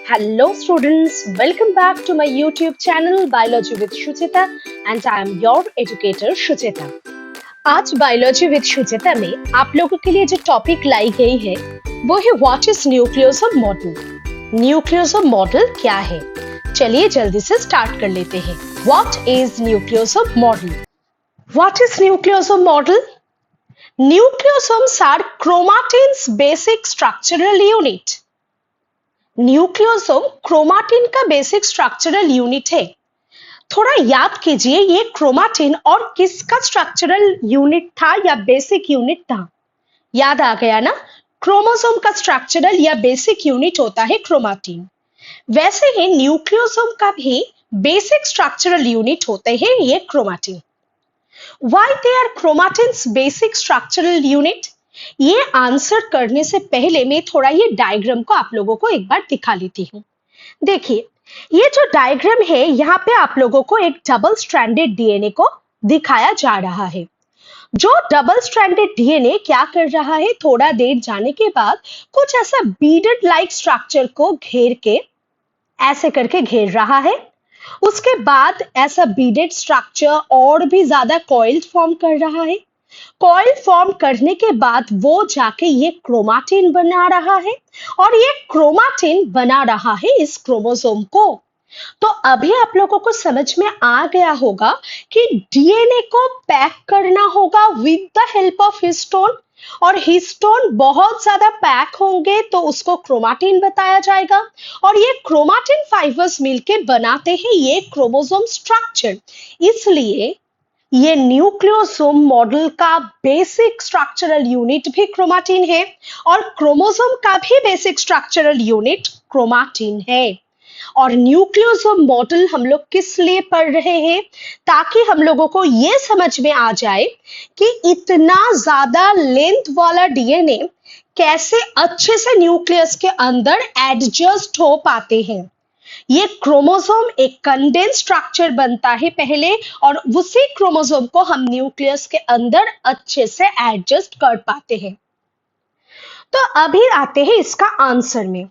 Hello students, welcome back to my YouTube channel Biology with Shuchita and I am your educator Shuchita. आज biology with शुचिता में आप लोगों के लिए जो टॉपिक लाई गई है वो है what is nucleosome model. Nucleosome model क्या है? चलिए जल्दी से स्टार्ट कर लेते हैं। What is nucleosome model? What is nucleosome model? Nucleosomes are chromatin's basic structural unit. Nucleosome chromatin का बेसिक स्ट्रक्चरल यूनिट है। थोड़ा याद कीजिए ये क्रोमाटिन और किसका स्ट्रक्चरल यूनिट था या बेसिक यूनिट था? याद आ गया ना? क्रोमोसोम का स्ट्रक्चरल या बेसिक यूनिट होता है क्रोमाटिन। वैसे ही न्यूक्लियोसोम का भी बेसिक स्ट्रक्चरल यूनिट होते हैं ये chromatin. Why they are chromatin's basic structural unit? ये आंसर करने से पहले मैं थोड़ा ये डायग्राम को आप लोगों को एक बार दिखा लेती हूँ। देखिए, ये जो डायग्राम है यहाँ पे आप लोगों को एक डबल स्ट्रैंडेड डीएनए को दिखाया जा रहा है। जो डबल स्ट्रैंडेड डीएनए क्या कर रहा है, थोड़ा देर जाने के बाद कुछ ऐसा बीडेड लाइक स्ट्रक्चर को घेर के ऐसे करके घेर रहा है। उसके बाद ऐसा बीडेड स्ट्रक्चर और भी ज्यादा कॉइल फॉर्म कर रहा है। कॉइल फॉर्म करने के बाद वो जाके ये क्रोमाटिन बना रहा है और ये क्रोमाटिन बना रहा है इस क्रोमोसोम को। तो अभी आप लोगों को समझ में आ गया होगा कि डीएनए को पैक करना होगा with the help of histone, और हिस्टोन बहुत ज्यादा पैक होंगे तो उसको क्रोमाटिन बताया जाएगा और ये क्रोमाटिन फाइबर्स मिलके बनाते हैं ये क्रोमोसोम स्ट्रक्चर। इसलिए ये न्यूक्लियोसोम मॉडल का बेसिक स्ट्रक्चरल यूनिट भी क्रोमाटिन है और क्रोमोसोम का भी बेसिक स्ट्रक्चरल यूनिट क्रोमाटिन है। और न्यूक्लियोसोम मॉडल हम लोग किस लिए पढ़ रहे हैं? ताकि हम लोगों को ये समझ में आ जाए कि इतना ज्यादा लेंथ वाला डीएनए कैसे अच्छे से न्यूक्लियस के अंदर एडजस्ट हो पाते हैं। ये क्रोमोसोम एक कंडेंस स्ट्रक्चर बनता है पहले और उसी क्रोमोसोम को हम न्यूक्लियस के अंदर अच्छे से एडजस्ट कर पाते हैं। तो अभी आते हैं इसका आंसर में।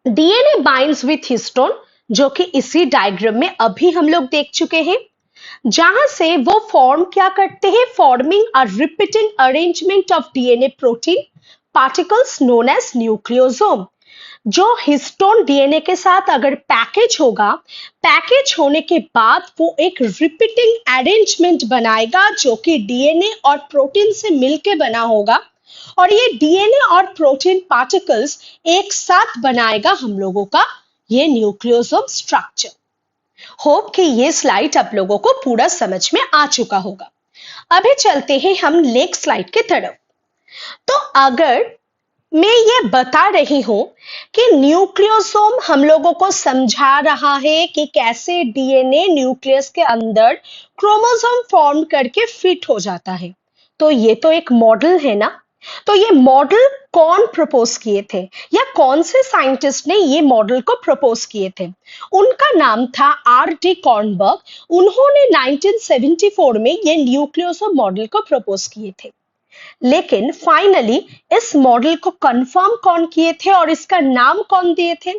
डीएनए बाइंड्स विथ हिस्टोन, जो कि इसी डायग्राम में अभी हम लोग देख चुके हैं, जहां से वो फॉर्म क्या करते हैं, forming a repeating arrangement of DNA protein particles known as nucleosome. जो हिस्टोन डीएनए के साथ अगर पैकेज होगा, पैकेज होने के बाद वो एक रिपीटिंग अरेंजमेंट बनाएगा जो कि डीएनए और प्रोटीन से मिलके बना होगा और ये डीएनए और प्रोटीन पार्टिकल्स एक साथ बनाएगा हम लोगों का ये न्यूक्लियोसोम स्ट्रक्चर। होप कि ये स्लाइड आप लोगों को पूरा समझ में आ चुका होगा। अभी चलते हैं हम नेक्स्ट स्लाइड के तरफ। तो अगर मैं ये बता रही हूं कि न्यूक्लियोसोम हम लोगों को समझा रहा है कि कैसे डीएनए न्यूक्लियस के अंदर क्रोमोसोम फॉर्म करके फिट हो जाता है, तो ये तो एक मॉडल है ना। तो ये मॉडल कौन प्रपोज किए थे या कौन से साइंटिस्ट ने ये मॉडल को प्रपोज किए थे? उनका नाम था R.D. कॉर्नबर्ग। उन्होंने 1974 में ये न्यूक्लियोसोम मॉडल को प्रपोज किए थे। लेकिन फाइनली इस मॉडल को कंफर्म कौन किए थे और इसका नाम कौन दिए थे?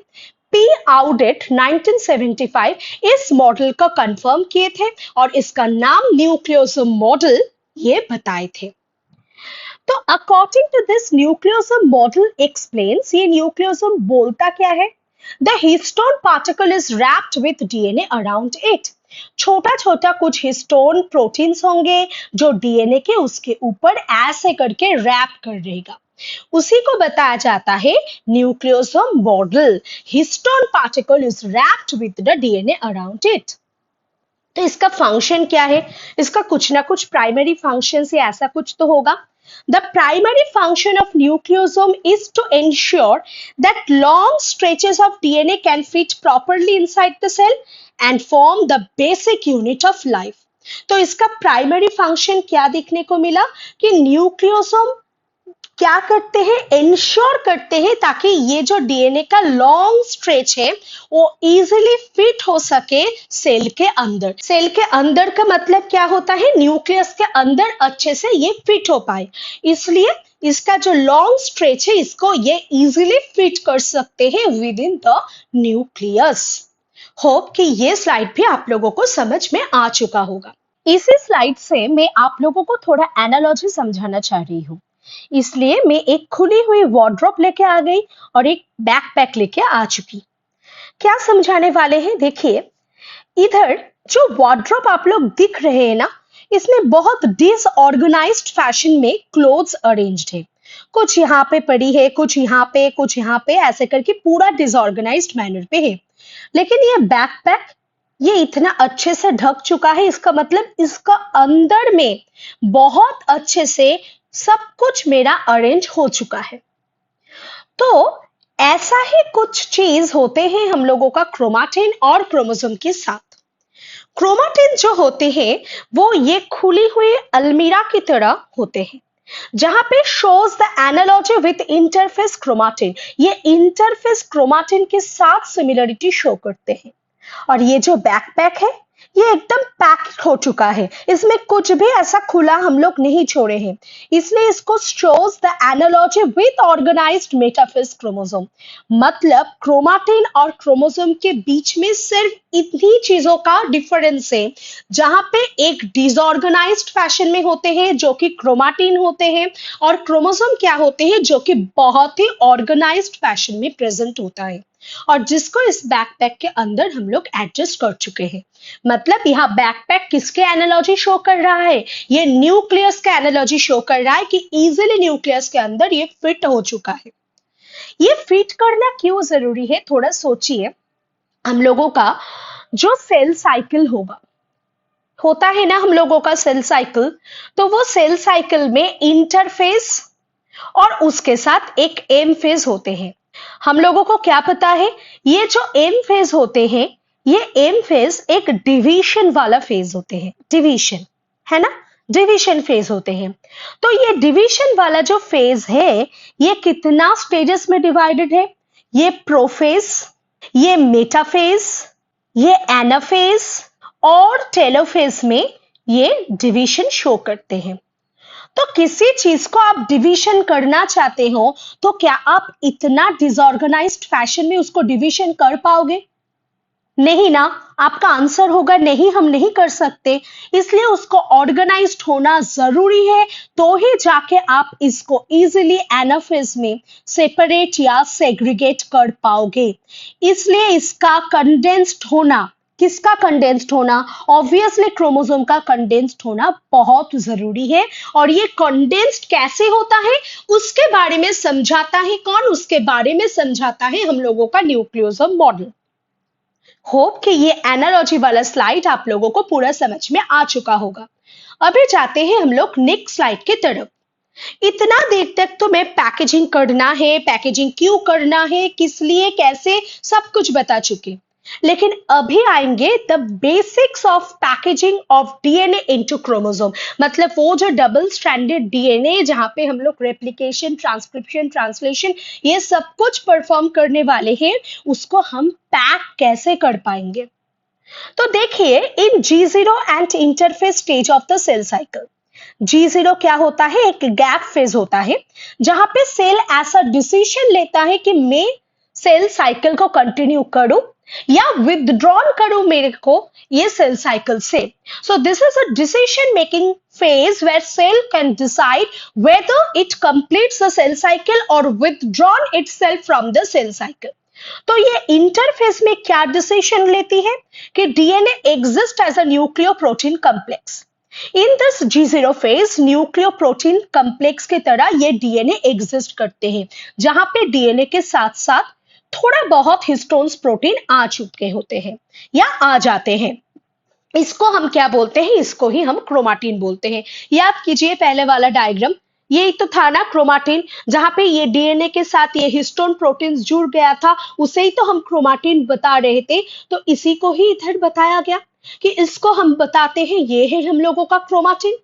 P. Audet 1975 इस मॉडल को कंफर्म किए थे और इसका नाम न्यूक्लियोसोम मॉडल ये बताए थे। तो according to this nucleosome model explains, ये न्यूक्लियोसोम बोलता क्या है? The histone particle is wrapped with DNA around it. छोटा छोटा कुछ हिस्टोन प्रोटीन्स होंगे जो डीएनए के उसके ऊपर ऐसे करके रैप कर रहेगा, उसी को बताया जाता है nucleosome model. Histone particle is wrapped with the DNA around it. तो इसका फंक्शन क्या है? इसका कुछ ना कुछ प्राइमरी फंक्शन से ऐसा कुछ तो होगा। The primary function of nucleosome is to ensure that long stretches of DNA can fit properly inside the cell and form the basic unit of life. तो इसका प्राइमरी फंक्शन क्या देखने को मिला कि न्यूक्लियोसोम क्या करते हैं, इंश्योर करते हैं ताकि ये जो डीएनए का लॉन्ग स्ट्रेच है वो इजीली फिट हो सके सेल के अंदर। सेल के अंदर का मतलब क्या होता है, न्यूक्लियस के अंदर अच्छे से ये फिट हो पाए, इसलिए इसका जो लॉन्ग स्ट्रेच है इसको ये इजीली फिट कर सकते हैं with in the nucleus. Hope कि ये स्लाइड भी आप लोगों को समझ में आ चुका होगा। इसी स्लाइड से मैं आप लोगों को थोड़ा एनालॉजी समझाना चाह रही हूँ, इसलिए मैं एक खुली हुई वार्डरोब लेके आ गई और एक बैकपैक लेके आ चुकी। क्या समझाने वाले हैं देखिए, इधर जो वार्डरोब आप लोग दिख रहे हैं ना, इसमें बहुत डिसऑर्गेनाइज्ड फैशन में क्लोथ्स अरेंज्ड है। कुछ यहाँ पे पड़ी है, कुछ यहाँ पे, कुछ यहाँ पे, ऐसे करके पूरा डिसऑर्गेनाइज्ड मैनर पे है। लेकिन ये बैकपैक ये इतना अच्छे से ढक चुका है, इसका मतलब इसका अंदर में बहुत अच्छे से सब कुछ मेरा अरेंज हो चुका है। तो ऐसा ही कुछ चीज होते हैं हम लोगों का क्रोमाटिन और क्रोमोसोम के साथ। क्रोमाटिन जो होते हैं वो ये खुली हुई अलमीरा की तरह होते हैं, जहां पे shows the analogy with interface chromatin. ये इंटरफेस क्रोमाटिन के साथ सिमिलरिटी शो करते हैं। और ये जो बैकपैक है ये एकदम पैक हो चुका है, इसमें कुछ भी ऐसा खुला हम लोग नहीं छोड़े हैं, इसलिए इसको shows the analogy with organized metaphase chromosome. मतलब क्रोमाटिन और क्रोमोसोम के बीच में सिर्फ इतनी चीजों का डिफरेंस है, जहां पे एक डिसऑर्गेनाइज्ड फैशन में होते हैं जो कि क्रोमाटिन होते हैं, और क्रोमोसोम क्या होते हैं जो कि बहुत ही ऑर्गेनाइज्ड फैशन में प्रेजेंट होता है, और जिसको इस बैकपैक के अंदर हम लोग एडजस्ट कर चुके हैं। मतलब यहाँ बैकपैक किसके एनालॉजी शो कर रहा है, ये न्यूक्लियस का एनालॉजी शो कर रहा है कि इजीली न्यूक्लियस के अंदर ये फिट हो चुका है। ये फिट करना क्यों जरूरी है, थोड़ा सोचिए। हम लोगों का जो सेल साइकिल होता है ना, हम लोगों का सेल साइकिल, तो वो सेल साइकिल में इंटरफेस और उसके साथ एक एम फेज होते हैं। हम लोगों को क्या पता है, ये जो एम फेज होते हैं, ये एम फेज एक डिवीजन वाला फेज होते हैं। डिवीजन है ना, डिवीजन फेज होते हैं। तो ये डिवीजन वाला जो फेज है ये कितना स्टेजेस में डिवाइडेड है, ये प्रोफेज, ये मेटाफेज, ये एनाफेज और टेलोफेज में ये डिवीजन शो करते हैं। तो किसी चीज को आप डिवीजन करना चाहते हो तो क्या आप इतना डिसऑर्गेनाइज्ड फैशन में उसको डिवीजन कर पाओगे? नहीं ना, आपका आंसर होगा नहीं, हम नहीं कर सकते। इसलिए उसको ऑर्गेनाइज्ड होना जरूरी है, तो ही जाके आप इसको इजीली एनाफेज में सेपरेट या सेग्रीगेट कर पाओगे। इसलिए इसका कंडेंस्ड होना, किसका कंडेंस्ड होना, ऑब्वियसली क्रोमोसोम का कंडेंस्ड होना बहुत जरूरी है। और ये कंडेंस्ड कैसे होता है उसके बारे में समझाता है कौन, उसके बारे में समझाता है हम लोगों का न्यूक्लियोसोम मॉडल। होप कि ये एनालॉजी वाला स्लाइड आप लोगों को पूरा समझ में आ चुका होगा। अभी जाते हैं हम लोग नेक्स्ट स्लाइड की तरफ। इतना देर तक तो मैं पैकेजिंग करना है, पैकेजिंग क्यों करना है, किस लिए, कैसे, सब कुछ बता चुकी। लेकिन अभी आएंगे the basics of packaging of DNA into chromosome. मतलब वो जो डबल स्ट्रैंडेड डीएनए जहां पे हम लोग रेप्लिकेशन, ट्रांसक्रिप्शन, ट्रांसलेशन ये सब कुछ परफॉर्म करने वाले हैं, उसको हम पैक कैसे कर पाएंगे। तो देखिए, in G0 and interphase stage of the cell cycle, G0 क्या होता है, एक गैप फेज होता है जहां पे सेल ऐसा डिसीजन लेता है कि मैं सेल साइकिल को कंटिन्यू करूं या विथड्रॉन करूं मेरे को ये सेल साइकिल से। So this is a decision making phase where cell can decide whether it completes the cell cycle or withdrawn itself from the cell cycle. तो ये इंटरफेस में क्या डिसीजन लेती है कि DNA exist as a nucleoprotein complex. In this G0 phase nucleoprotein complex की तरह ये डीएनए एग्जिस्ट करते हैं, जहां पे डीएनए के साथ साथ थोड़ा बहुत हिस्टोन्स प्रोटीन आ चुके होते हैं या आ जाते हैं। इसको हम क्या बोलते हैं, इसको ही हम क्रोमाटिन बोलते हैं। याद कीजिए पहले वाला डायग्राम, ये तो था ना क्रोमाटिन, जहां पे ये डीएनए के साथ ये हिस्टोन प्रोटीन जुड़ गया था, उसे ही तो हम क्रोमाटिन बता रहे थे। तो इसी को ही इधर बताया गया कि इसको हम बताते हैं, ये है हम लोगों का क्रोमाटिन।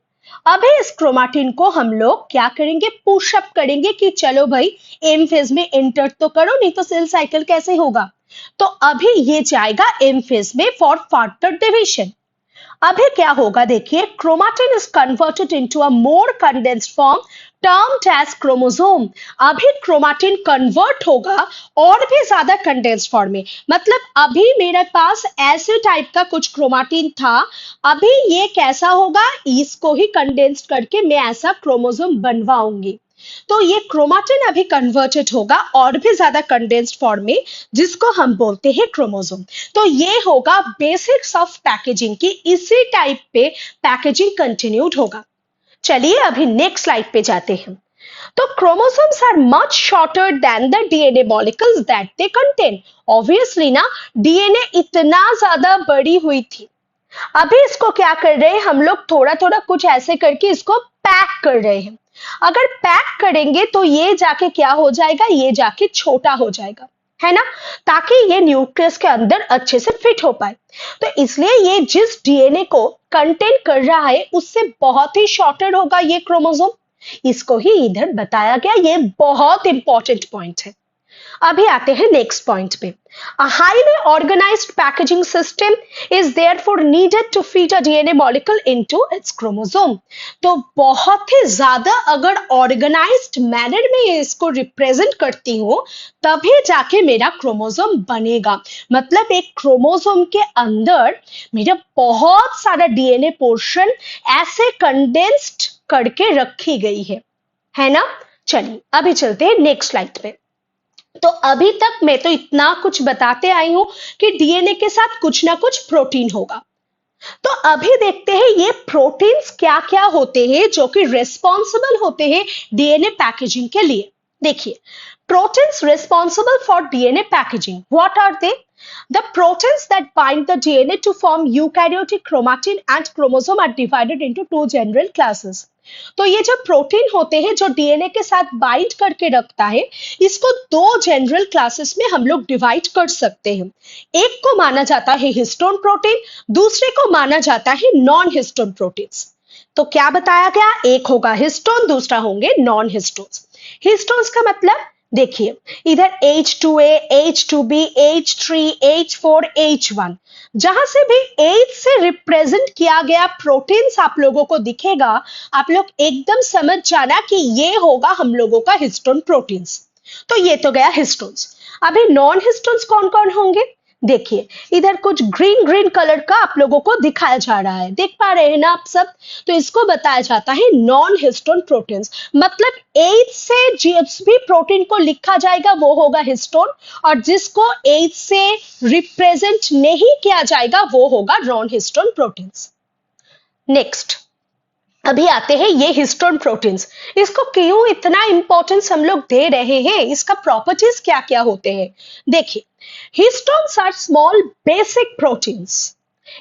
अभी इस क्रोमाटिन को हम लोग क्या करेंगे, पुशअप करेंगे कि चलो भाई एम फेज में एंटर तो करो, नहीं तो सेल साइकिल कैसे होगा। तो अभी ये जाएगा एम फेज में फॉर फर्दर डिवीजन। अभी क्या होगा देखिए, chromatin is converted into a more condensed form termed as chromosome. अभी क्रोमाटिन कन्वर्ट होगा और भी ज्यादा कंडेंस्ड फॉर्म में, मतलब अभी मेरे पास ऐसे टाइप का कुछ क्रोमाटिन था, अभी ये कैसा होगा, इसको ही कंडेंस्ड करके मैं ऐसा क्रोमोसोम बनवाऊंगी। तो ये क्रोमाटिन अभी कन्वर्टेड होगा और भी ज्यादा कंडेंस्ड फॉर्म में, जिसको हम बोलते हैं क्रोमोसोम। तो ये होगा बेसिक्स ऑफ पैकेजिंग की, इसी टाइप पे पैकेजिंग कंटिन्यूड होगा। चलिए अभी नेक्स्ट स्लाइड पे जाते हैं। तो chromosomes are much shorter than the DNA molecules that they contain. Obviously ना, डीएनए इतना ज्यादा बड़ी हुई थी, अभी इसको क्या कर रहे हैं हम लोग, थोड़ा थोड़ा कुछ ऐसे करके इसको पैक कर रहे हैं। अगर पैक करेंगे तो ये जाके क्या हो जाएगा, ये जाके छोटा हो जाएगा, है ना, ताकि ये न्यूक्लियस के अंदर अच्छे से फिट हो पाए। तो इसलिए ये जिस डीएनए को कंटेन कर रहा है उससे बहुत ही शॉर्टर होगा ये क्रोमोसोम। इसको ही इधर बताया गया, ये बहुत इंपॉर्टेंट पॉइंट है। अभी आते हैं नेक्स्ट पॉइंट पे। A highly organized packaging system is therefore needed to fit a DNA molecule into its chromosome. तो बहुत ही ज्यादा अगर ऑर्गेनाइज्ड मैनर में इसको रिप्रेजेंट करती हूँ तभी जाके मेरा क्रोमोसोम बनेगा। मतलब एक क्रोमोसोम के अंदर मेरा बहुत सारा डीएनए पोर्शन ऐसे कंडेंस्ड करके रखी गई है ना। चलिए अभी चलते हैं नेक्स्ट स्लाइड पे। तो अभी तक मैं तो इतना कुछ बताते आई हूं कि डीएनए के साथ कुछ ना कुछ प्रोटीन होगा। तो अभी देखते हैं ये प्रोटीन्स क्या क्या होते हैं जो कि रिस्पॉन्सिबल होते हैं डीएनए पैकेजिंग के लिए। देखिए, proteins responsible for DNA packaging, what are they? The proteins that bind the DNA to form eukaryotic chromatin and chromosome are divided into two general classes. तो ये जो प्रोटीन होते हैं जो डीएनए के साथ बाइंड करके रखता है, इसको दो जनरल क्लासेस में हम लोग डिवाइड कर सकते हैं। एक को माना जाता है हिस्टोन प्रोटीन, दूसरे को माना जाता है नॉन हिस्टोन प्रोटीन्स। तो क्या बताया गया, एक होगा हिस्टोन, दूसरा होंगे नॉन हिस्टोन्स। हिस्टोन्स का मतलब देखिए, इधर H2A, H2B, H3, H4, H1, जहां से भी H से रिप्रेजेंट किया गया प्रोटीन्स आप लोगों को दिखेगा, आप लोग एकदम समझ जाना कि ये होगा हम लोगों का हिस्टोन प्रोटीन्स। तो ये तो गया हिस्टोन्स। अभी नॉन हिस्टोन्स कौन कौन होंगे? देखिए, इधर कुछ ग्रीन ग्रीन कलर का आप लोगों को दिखाया जा रहा है, देख पा रहे हैं ना आप सब? तो इसको बताया जाता है नॉन हिस्टोन प्रोटीन्स। मतलब H से जिस भी प्रोटीन को लिखा जाएगा वो होगा हिस्टोन, और जिसको H से रिप्रेजेंट नहीं किया जाएगा वो होगा नॉन हिस्टोन प्रोटीन्स। नेक्स्ट अभी आते हैं ये हिस्टोन प्रोटीन्स। इसको क्यों इतना इंपॉर्टेंस हम लोग दे रहे हैं, इसका प्रॉपर्टीज क्या क्या होते हैं? देखिए, histones are small basic proteins.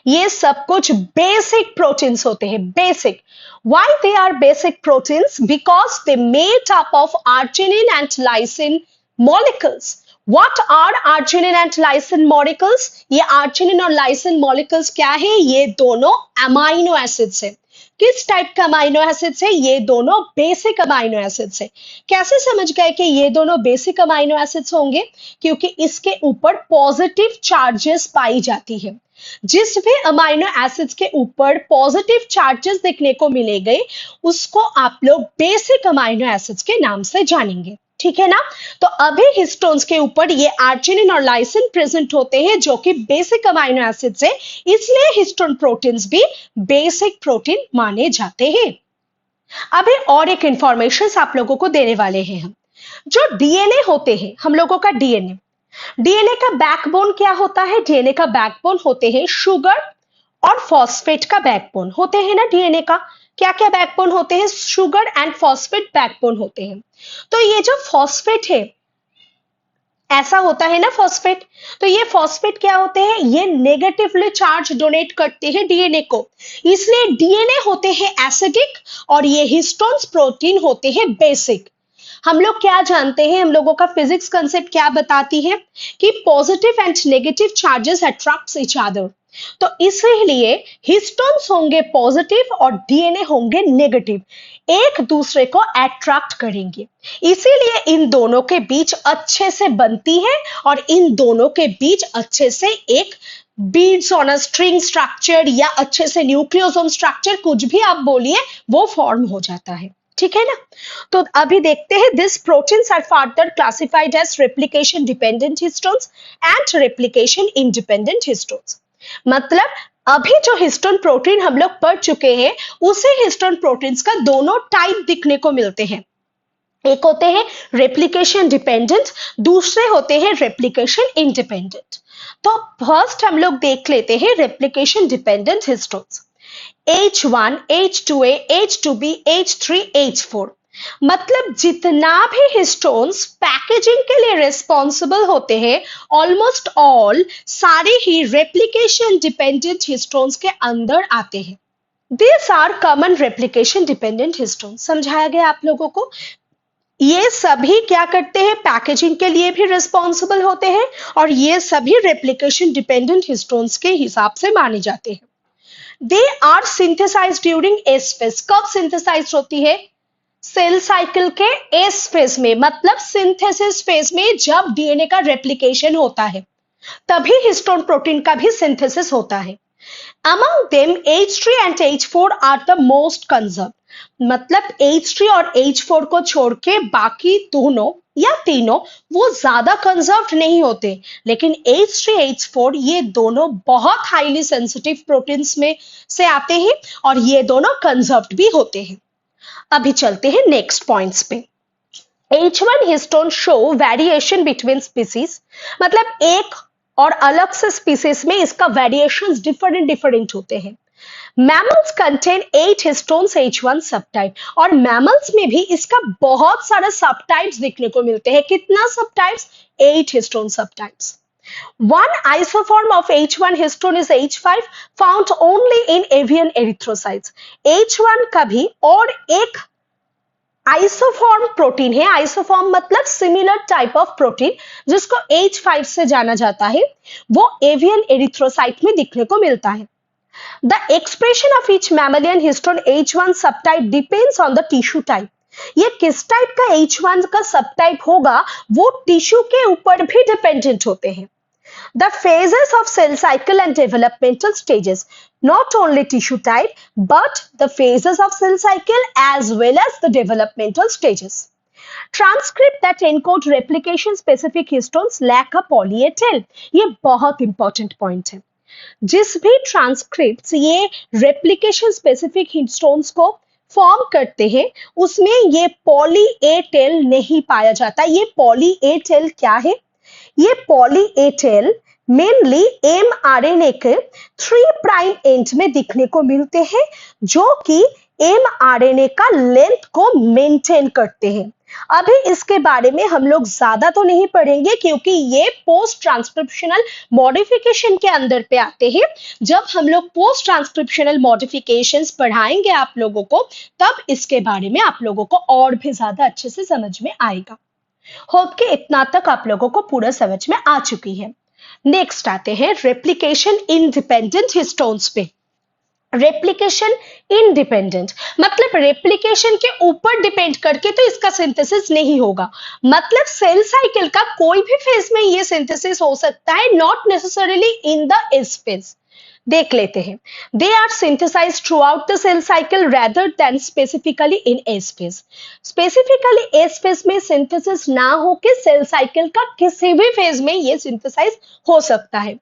ये सब कुछ बेसिक प्रोटीन्स होते हैं, basic. Why they are basic proteins? Because they made up of arginine and lysine molecules. What are arginine and lysine molecules? ये arginine और lysine molecules क्या है? ये दोनों अमाइनो एसिड्स है। किस टाइप का अमाइनो एसिड्स है? ये दोनों बेसिक अमाइनो एसिड्स है। कैसे समझ गए कि ये दोनों बेसिक अमाइनो एसिड्स होंगे? क्योंकि इसके ऊपर पॉजिटिव चार्जेस पाई जाती है। जिस भी अमाइनो एसिड्स के ऊपर पॉजिटिव चार्जेस देखने को मिलेंगे उसको आप लोग बेसिक अमाइनो एसिड्स के नाम से जानेंगे, ठीक है ना। तो अभी हिस्टोन्स के ऊपर ये आर्जिनिन और लाइसिन प्रेजेंट होते हैं जो कि बेसिक अमाइनो एसिड्स है, इसलिए हिस्टोन प्रोटीन्स भी बेसिक प्रोटीन माने जाते हैं। अभी और एक इंफॉर्मेशन आप लोगों को देने वाले हैं हम। जो डीएनए होते हैं हम लोगों का, डीएनए का बैकबोन क्या होता है? डीएनए का बैकबोन होते हैं शुगर और फॉस्फेट का बैकबोन होते हैं ना। डीएनए का क्या क्या बैकबोन होते हैं? शुगर एंड फॉस्फेट बैकबोन होते हैं। तो ये जो फॉस्फेट है, ऐसा होता है ना फॉस्फेट, तो ये फॉस्फेट क्या होते हैं? ये नेगेटिवली चार्ज डोनेट करते हैं डीएनए को, इसलिए डीएनए होते हैं एसिडिक और ये हिस्टोन्स प्रोटीन होते हैं बेसिक। हम लोग क्या जानते हैं, हम लोगों का फिजिक्स कंसेप्ट क्या बताती है कि positive and negative charges attracts each other. तो इसलिए हिस्टोन्स होंगे पॉजिटिव और डीएनए होंगे नेगेटिव, एक दूसरे को अट्रैक्ट करेंगे, इसीलिए इन दोनों के बीच अच्छे से बनती है और इन दोनों के बीच अच्छे से एक beads on a string structure या अच्छे से न्यूक्लियोसोम स्ट्रक्चर, कुछ भी आप बोलिए, वो फॉर्म हो जाता है। ठीक है ना। तो अभी देखते हैं, this proteins are further classified as replication dependent histones and replication independent histones. मतलब अभी जो हिस्टोन प्रोटीन हम लोग पढ़ चुके हैं, उसे हिस्टोन प्रोटीन्स का दोनों टाइप दिखने को मिलते हैं। एक होते हैं रेप्लिकेशन डिपेंडेंट, दूसरे होते हैं रेप्लिकेशन इंडिपेंडेंट। तो फर्स्ट हम लोग देख लेते हैं replication dependent histones. H1, H2A, H2B, H3, H4। मतलब जितना भी हिस्टोन्स पैकेजिंग के लिए रिस्पॉन्सिबल होते हैं, ऑलमोस्ट ऑल सारे ही रेप्लिकेशन डिपेंडेंट हिस्टोन्स के अंदर आते हैं। This are common replication dependent histones. समझाया गया आप लोगों को। ये सभी क्या करते हैं, पैकेजिंग के लिए भी रिस्पॉन्सिबल होते हैं, और ये सभी रेप्लिकेशन डिपेंडेंट हिस्टोन्स के हिसाब से माने जाते हैं। They are synthesize during S phase. कब सिंथेसाइज होती है, सेल साइकिल के एस फेज में, मतलब सिंथेसिस फेज में, जब डीएनए का रेप्लिकेशन होता है तभी हिस्टोन प्रोटीन का भी सिंथेसिस होता है। Among them H3 and H4 are the most conserved। मतलब H3 और H4 को छोड़ के बाकी दोनों या तीनों वो ज्यादा कंजर्व्ड नहीं होते, लेकिन H3, H4 ये दोनों बहुत हाईली सेंसिटिव प्रोटीन्स में से आते हैं और ये दोनों कंजर्व्ड भी होते हैं। अभी चलते हैं नेक्स्ट पॉइंट्स पे। H1 histone show variation between species. मतलब एक और अलग से स्पीसीज में इसका वेरिएशंस डिफरेंट होते हैं। Mammals contain 8 histones H1 subtype, और मैमल्स में भी इसका बहुत सारे सबटाइप्स देखने को मिलते हैं। कितना subtypes, 8 histone subtypes. One isoform of H1 histone is H5, found only in avian erythrocytes। H1 का भी और एक आइसोफॉर्म प्रोटीन है। आइसोफॉर्म मतलब सिमिलर टाइप ऑफ प्रोटीन, जिसको H5 से जाना जाता है, वो एवियन एरिथ्रोसाइट में दिखने को मिलता है। The expression of each mammalian histone H1 subtype depends on the tissue type. ये किस टाइप का H1 का सबटाइप होगा, वो टिश्यू के ऊपर भी डिपेंडेंट होते हैं। The phases of cell cycle and developmental stages, not only tissue type, but the phases of cell cycle as well as the developmental stages. Transcript that encode replication specific histones lack a poly A tail। ये बहुत important point है। जिस भी transcripts ये replication specific histones को form करते हैं, उसमें ये पॉली ए टेल नहीं पाया जाता। ये पॉली ए टेल क्या है, ये poly A tail mainly mRNA के 3 प्राइम एंड में दिखने को मिलते हैं, जो कि mRNA का लेंथ को मेंटेन करते हैं। अभी इसके बारे में हम लोग ज्यादा तो नहीं पढ़ेंगे, क्योंकि ये पोस्ट ट्रांसक्रिप्शनल मॉडिफिकेशन के अंदर पे आते हैं। जब हम लोग पोस्ट ट्रांसक्रिप्शनल मॉडिफिकेशंस पढ़ाएंगे आप लोगों को, तब इसके बारे में आप लोगों को और भी ज्यादा अच्छे से समझ में आएगा। होप के इतना तक आप लोगों को पूरा समझ में आ चुकी है। नेक्स्ट आते हैं रेप्लिकेशन इंडिपेंडेंट हिस्टोन्स पे। रेप्लिकेशन इंडिपेंडेंट मतलब रेप्लिकेशन के ऊपर डिपेंड करके तो इसका सिंथेसिस नहीं होगा। मतलब सेल साइकिल का कोई भी फेज में ये सिंथेसिस हो सकता है, not necessarily in the S phase. देख लेते हैं। They are synthesized throughout the cell cycle rather than specifically in S phase. Specifically S phase में सिंथेसिस ना हो के सेल साइकिल का किसी भी फेज में ये सिंथेसाइज हो सकता है।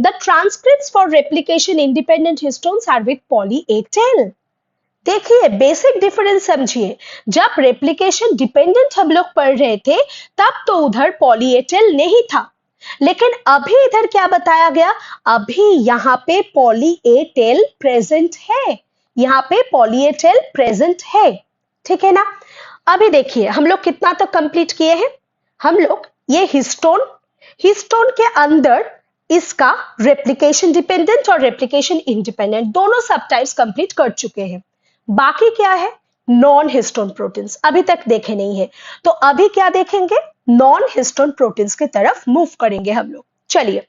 The transcripts for replication independent histones are with poly A tail. देखिए बेसिक डिफरेंस समझिए। जब रेप्लिकेशन डिपेंडेंट हम लोग पढ़ रहे थे, तब तो उधर पॉली ए टेल नहीं था, लेकिन अभी इधर क्या बताया गया, अभी यहाँ पे पॉली ए टेल प्रेजेंट है। यहाँ पे पॉली ए टेल प्रेजेंट है, ठीक है ना। अभी देखिए हम लोग कितना तक कंप्लीट किए हैं। हम लोग ये हिस्टोन के अंदर इसका रेप्लिकेशन डिपेंडेंट और रेप्लिकेशन इंडिपेंडेंट दोनों सब टाइप्स कंप्लीट कर चुके हैं। बाकी क्या है, नॉन हिस्टोन प्रोटीन्स अभी तक देखे नहीं है, तो अभी क्या देखेंगे, नॉन हिस्टोन प्रोटीन्स की तरफ मूव करेंगे हम लोग। चलिए,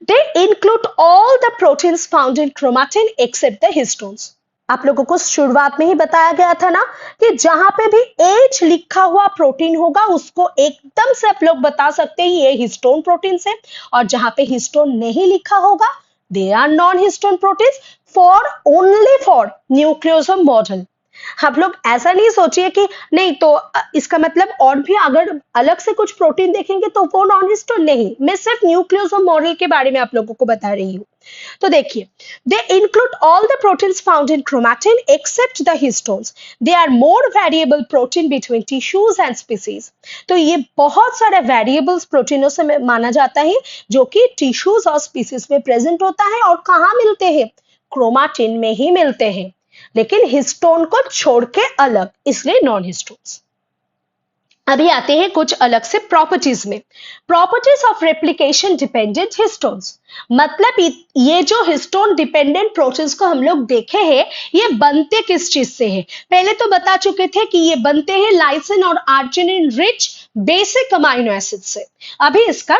they include all the proteins found in chromatin except the histones. आप लोगों को शुरुआत में ही बताया गया था ना कि जहां पे भी H लिखा हुआ प्रोटीन होगा उसको एकदम से आप लोग बता सकते हैं ये हिस्टोन प्रोटीन है, और जहां पे हिस्टोन नहीं लिखा होगा they are non histone proteins for only for nucleosome model. आप लोग ऐसा नहीं सोचिए कि नहीं तो इसका मतलब और भी अगर अलग से कुछ प्रोटीन देखेंगे तो वो नॉन हिस्टोन नहीं, मैं सिर्फ न्यूक्लियोसोम मॉडल के बारे में आप लोगों को बता रही हूँ। तो देखिए, they include all the proteins found in chromatin except the histones, they are more variable protein between tissues and species. तो ये बहुत सारे वेरिएबल्स प्रोटीनों से माना जाता है जो कि टिश्यूज और स्पीसीज में प्रेजेंट होता है और कहाँ मिलते हैं, क्रोमैटिन में ही मिलते हैं, लेकिन हिस्टोन को छोड़ के अलग, इसलिए नॉन हिस्टोन्स। अभी आते हैं कुछ अलग से प्रॉपर्टीज में। Properties of replication dependent histones, मतलब ये जो हिस्टोन डिपेंडेंट प्रोटीन्स को हम लोग देखे हैं, ये बनते किस चीज से है। पहले तो बता चुके थे कि ये बनते हैं लाइसिन और arginine rich basic amino acid से। अभी इसका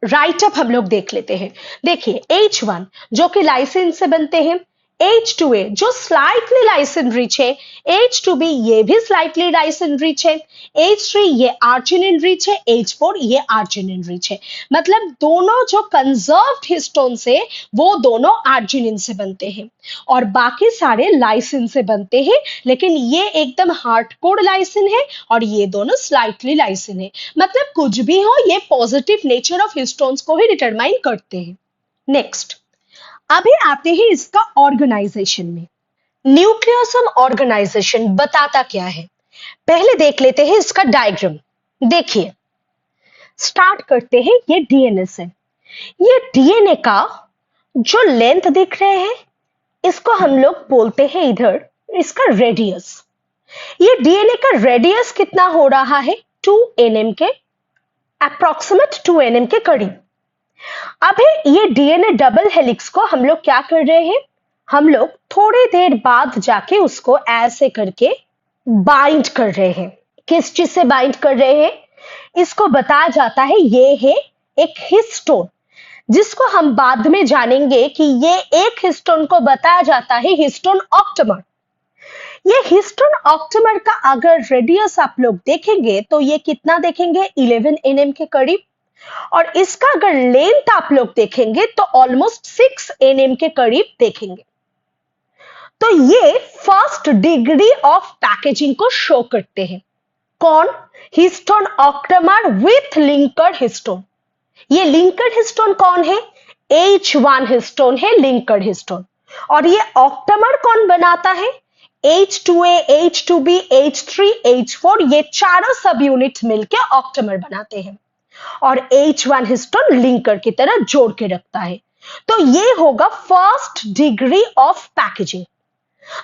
राइट अप हम लोग देख लेते हैं। देखिए, H1 जो कि लाइसिन से बनते हैं, H2A जो स्लाइटली लाइसिन रिच है, H2B ये भी स्लाइटली लाइसिन रिच है, H3 ये आर्जिनिन रिच है, H4 ये आर्जिनिन रिच है। मतलब दोनों जो कंजर्व्ड हिस्टोन से वो दोनों आर्जिनिन से बनते हैं और बाकी सारे लाइसिन से बनते हैं, लेकिन ये एकदम हार्डकोर लाइसिन है और ये दोनों स्लाइटली लाइसिन है। मतलब कुछ भी हो, ये पॉजिटिव नेचर ऑफ हिस्टोन्स को ही डिटरमाइन करते हैं। नेक्स्ट, अभी आते हैं इसका ऑर्गेनाइजेशन में। न्यूक्लियोसोम ऑर्गेनाइजेशन बताता क्या है, पहले देख लेते हैं इसका डायग्राम। देखिए, स्टार्ट करते हैं ये डीएनए से। ये डीएनए का जो लेंथ दिख रहे हैं, इसको हम लोग बोलते हैं इधर इसका रेडियस। ये डीएनए का रेडियस कितना हो रहा है, 2 nm के अप्रोक्सीमेट 2 nm के करीब। अभी ये डीएनए डबल हेलिक्स को हम लोग क्या कर रहे हैं, हम लोग थोड़ी देर बाद जाके उसको ऐसे करके बाइंड कर रहे हैं। किस चीज से बाइंड कर रहे हैं, इसको बताया जाता है ये है एक हिस्टोन, जिसको हम बाद में जानेंगे कि ये एक हिस्टोन को बताया जाता है हिस्टोन ऑक्टेमर। ये हिस्टोन ऑक्टेमर का अगर रेडियस आप लोग देखेंगे तो ये कितना देखेंगे, 11 nm के करीब, और इसका अगर लेंथ आप लोग देखेंगे तो ऑलमोस्ट 6 nm के करीब देखेंगे। तो ये फर्स्ट डिग्री ऑफ पैकेजिंग को शो करते हैं। कौन, हिस्टोन ऑक्टेमर विथ लिंकर्ड हिस्टोन। ये लिंकर्ड हिस्टोन कौन है, H1 हिस्टोन है लिंकर्ड हिस्टोन। और ये ऑक्टेमर कौन बनाता है, H2A, H2B, H3, H4 ये चारों सब यूनिट मिलकर ऑक्टेमर बनाते हैं और H1 हिस्टोन लिंकर की तरह जोड़ के रखता है। तो ये होगा फर्स्ट डिग्री ऑफ पैकेजिंग।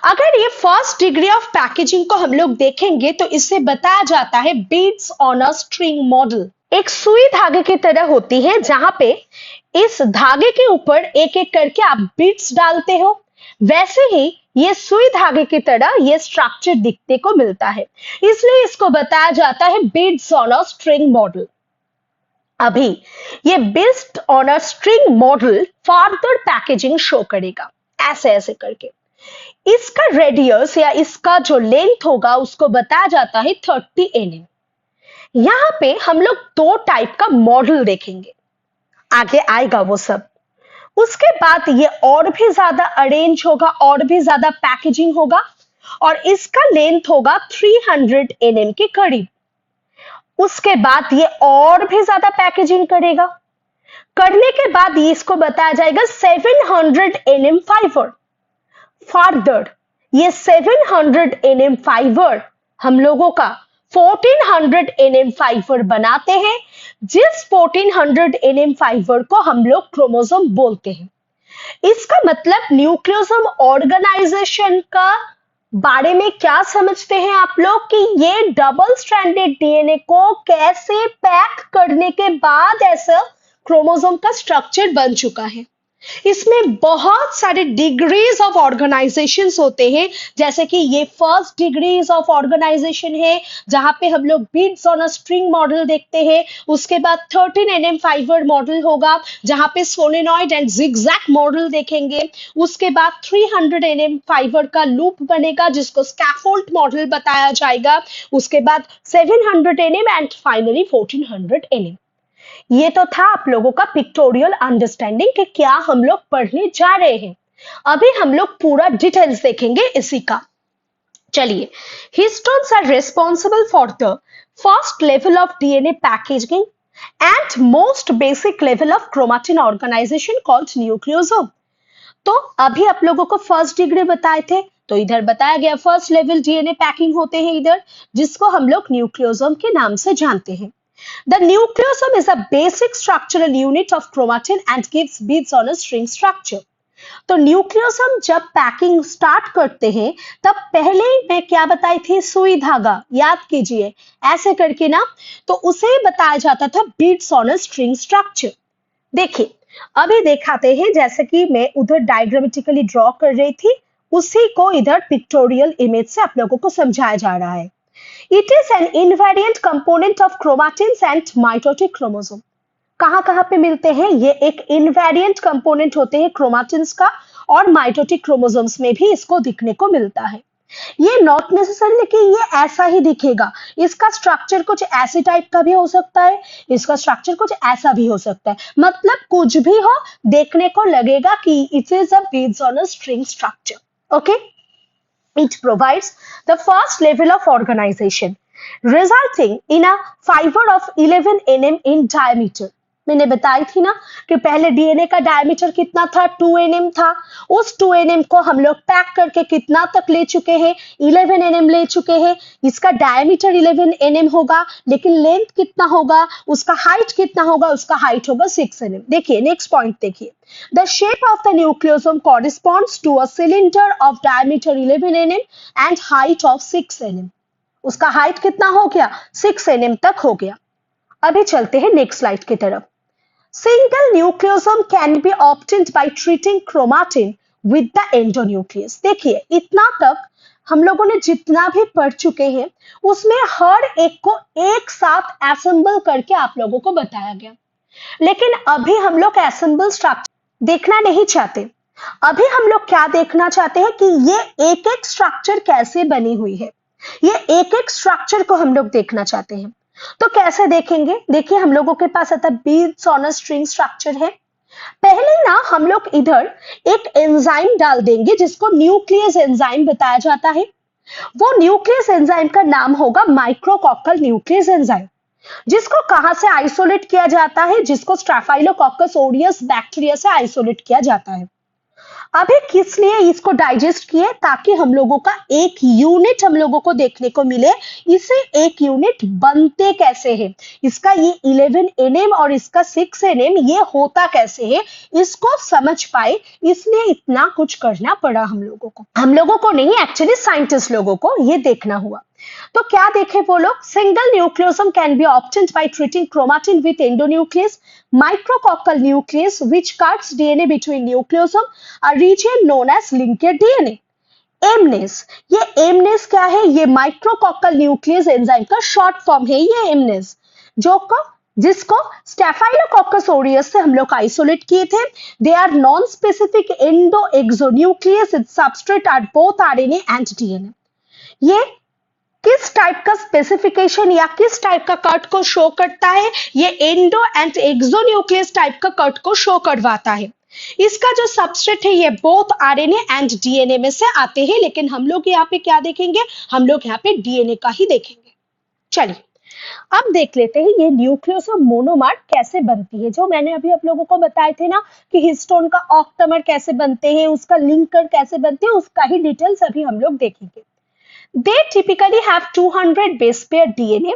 अगर ये फर्स्ट डिग्री ऑफ पैकेजिंग को हम लोग देखेंगे तो इसे बताया जाता है beads on a string model. एक सुई धागे की तरह होती है जहां पे इस धागे के ऊपर एक एक करके आप बीड्स डालते हो, वैसे ही ये सुई धागे की तरह ये स्ट्रक्चर दिखने को मिलता है, इसलिए इसको बताया जाता है beads on a string model. अभी ये based on a string model further packaging show करेगा ऐसे ऐसे करके। इसका रेडियस या इसका जो लेंथ होगा उसको बताया जाता है 30 nm। यहां पे हम लोग दो टाइप का मॉडल देखेंगे, आगे आएगा वो सब। उसके बाद ये और भी ज्यादा अरेंज होगा, और भी ज्यादा पैकेजिंग होगा और इसका लेंथ होगा 300 nm के करीब। उसके बाद ये और भी ज्यादा पैकेजिंग करेगा, करने के बाद ये इसको बताया जाएगा 700 nm फाइबर। फर्दर ये 700 nm फाइबर हम लोगों का 1400 nm फाइबर बनाते हैं, जिस 1400 nm फाइबर को हम लोग क्रोमोसोम बोलते हैं। इसका मतलब न्यूक्लियोसोम ऑर्गेनाइजेशन का बारे में क्या समझते हैं आप लोग कि ये डबल स्ट्रैंडेड डीएनए को कैसे पैक करने के बाद ऐसा क्रोमोसोम का स्ट्रक्चर बन चुका है। इसमें बहुत सारे डिग्रीज ऑफ ऑर्गेनाइजेशंस होते हैं, जैसे कि ये फर्स्ट डिग्रीज ऑफ ऑर्गेनाइजेशन है जहां पे हम लोग beads on a string model देखते हैं। उसके बाद 13 nm फाइबर मॉडल होगा जहां पे सोलेनॉइड एंड जिगजैग मॉडल देखेंगे। उसके बाद 300 nm फाइबर का लूप बनेगा जिसको स्कैफोल्ड मॉडल बताया जाएगा। उसके बाद 700 nm एंड फाइनली 1400 nm। ये तो था आप लोगों का पिक्टोरियल अंडरस्टैंडिंग कि क्या हम लोग पढ़ने जा रहे हैं। अभी हम लोग पूरा डिटेल्स देखेंगे इसी का। चलिए, histones are responsible for the first level of DNA packaging and most basic level of chromatin organization called nucleosome. तो अभी आप लोगों को फर्स्ट डिग्री बताए थे, तो इधर बताया गया फर्स्ट लेवल डीएनए पैकिंग होते हैं इधर, जिसको हम लोग न्यूक्लियोसोम के नाम से जानते हैं। The nucleosome is a basic structural unit of chromatin and gives beads on a string structure. तो न्यूक्लियोसम जब पैकिंग स्टार्ट करते हैं तब पहले मैं क्या बताई थी, सुई धागा, याद कीजिए ऐसे करके ना, तो उसे बताया जाता था beads on a string structure. देखिए अभी दिखाते हैं, जैसे कि मैं उधर डायग्रामेटिकली ड्रॉ कर रही थी, उसी को इधर पिक्टोरियल इमेज से आप लोगों को समझाया जा रहा है। It is an invariant component of chromatins and mitotic chromosome. कहाँ पे मिलते हैं? ये एक इनवेरिएंट कंपोनेंट होते हैं क्रोमाटिन्स का, और माइटोटिक क्रोमोसोम्स में भी इसको दिखने को मिलता है। ये नॉट नेसेसरली कि ये ऐसा ही दिखेगा, इसका स्ट्रक्चर कुछ ऐसे टाइप का भी हो सकता है, इसका स्ट्रक्चर कुछ ऐसा भी हो सकता है, मतलब कुछ भी हो, देखने को लगेगा कि it is a beads on a string structure. Okay, it provides the first level of organization, resulting in a fiber of 11 nm in diameter. मैंने बताई थी ना कि पहले डीएनए का डायमीटर कितना था, 2 nm था। उस 2 nm को हम लोग पैक करके कितना तक ले चुके हैं, 11 nm ले चुके हैं। इसका डायमीटर 11 nm होगा, लेकिन लेंथ कितना होगा, उसका हाइट कितना होगा, उसका हाइट होगा 6 nm। देखिए नेक्स्ट पॉइंट देखिए, the shape of the nucleosome corresponds to a cylinder of diameter 11 nm and height of 6 nm. उसका हाइट कितना हो गया, 6 nm तक हो गया। अभी चलते हैं नेक्स्ट स्लाइड की तरफ। Single nucleosome can be obtained by treating chromatin with the endonuclease. देखिए इतना तक हम लोगों ने जितना भी पढ़ चुके हैं, उसमें हर एक को एक साथ असेंबल करके आप लोगों को बताया गया, लेकिन अभी हम लोग असेंबल स्ट्रक्चर देखना नहीं चाहते। अभी हम लोग क्या देखना चाहते हैं कि ये एक एक स्ट्रक्चर कैसे बनी हुई है, ये एक एक स्ट्रक्चर को हम लोग देखना चाहते हैं। तो कैसे देखेंगे? देखिए हम लोगों के पास आता beads on a string structure है। पहले ना हम लोग इधर एक एंजाइम डाल देंगे जिसको न्यूक्लियस एंजाइम बताया जाता है। वो न्यूक्लियस एंजाइम का नाम होगा माइक्रोकोकल न्यूक्लियस एंजाइम, जिसको कहां से आइसोलेट किया जाता है, जिसको स्ट्रेफाइलोकोकस ओरियस बैक्टीरिया से आइसोलेट किया जाता है। अभी किस लिए इसको डाइजेस्ट किए, ताकि हम लोगों का एक यूनिट हम लोगों को देखने को मिले। इसे एक यूनिट बनते कैसे है, इसका ये 11 nm और इसका 6 nm ये होता कैसे है, इसको समझ पाए, इसलिए इतना कुछ करना पड़ा हम लोगों को नहीं, एक्चुअली साइंटिस्ट लोगों को ये देखना हुआ। तो क्या देखे वो लोग, single nucleosome can be obtained by treating chromatin with endonuclease, micrococcal nuclease which cuts DNA between nucleosome, a region known as linked DNA. MNase, ये एमनेस क्या है, ये माइक्रोकोकल न्यूक्लियस एंजाइम का शॉर्ट फॉर्म है ये एमनेस, जिसको staphylococcus Orius से हम लोग आइसोलेट किए थे। They are non specific endo exonuclease substrate at both RNA and DNA. ये किस टाइप का स्पेसिफिकेशन या किस टाइप का कट को शो करता है, ये एंडो एंड एक्सोन्यूक्लियस टाइप का कट को शो करवाता है। इसका जो सबस्ट्रेट है ये बोथ आरएनए एंड डीएनए में से आते हैं, लेकिन हम लोग यहाँ पे क्या देखेंगे, हम लोग यहाँ पे डीएनए का ही देखेंगे। चलिए अब देख लेते हैं ये न्यूक्लियोसोम मोनोमर कैसे बनती है। जो मैंने अभी आप लोगों को बताए थे ना कि हिस्टोन का ऑक्टामर कैसे बनते हैं, उसका लिंकर कैसे बनते हैं, उसका ही डिटेल्स अभी हम लोग देखेंगे। They typically have 200 base pair DNA.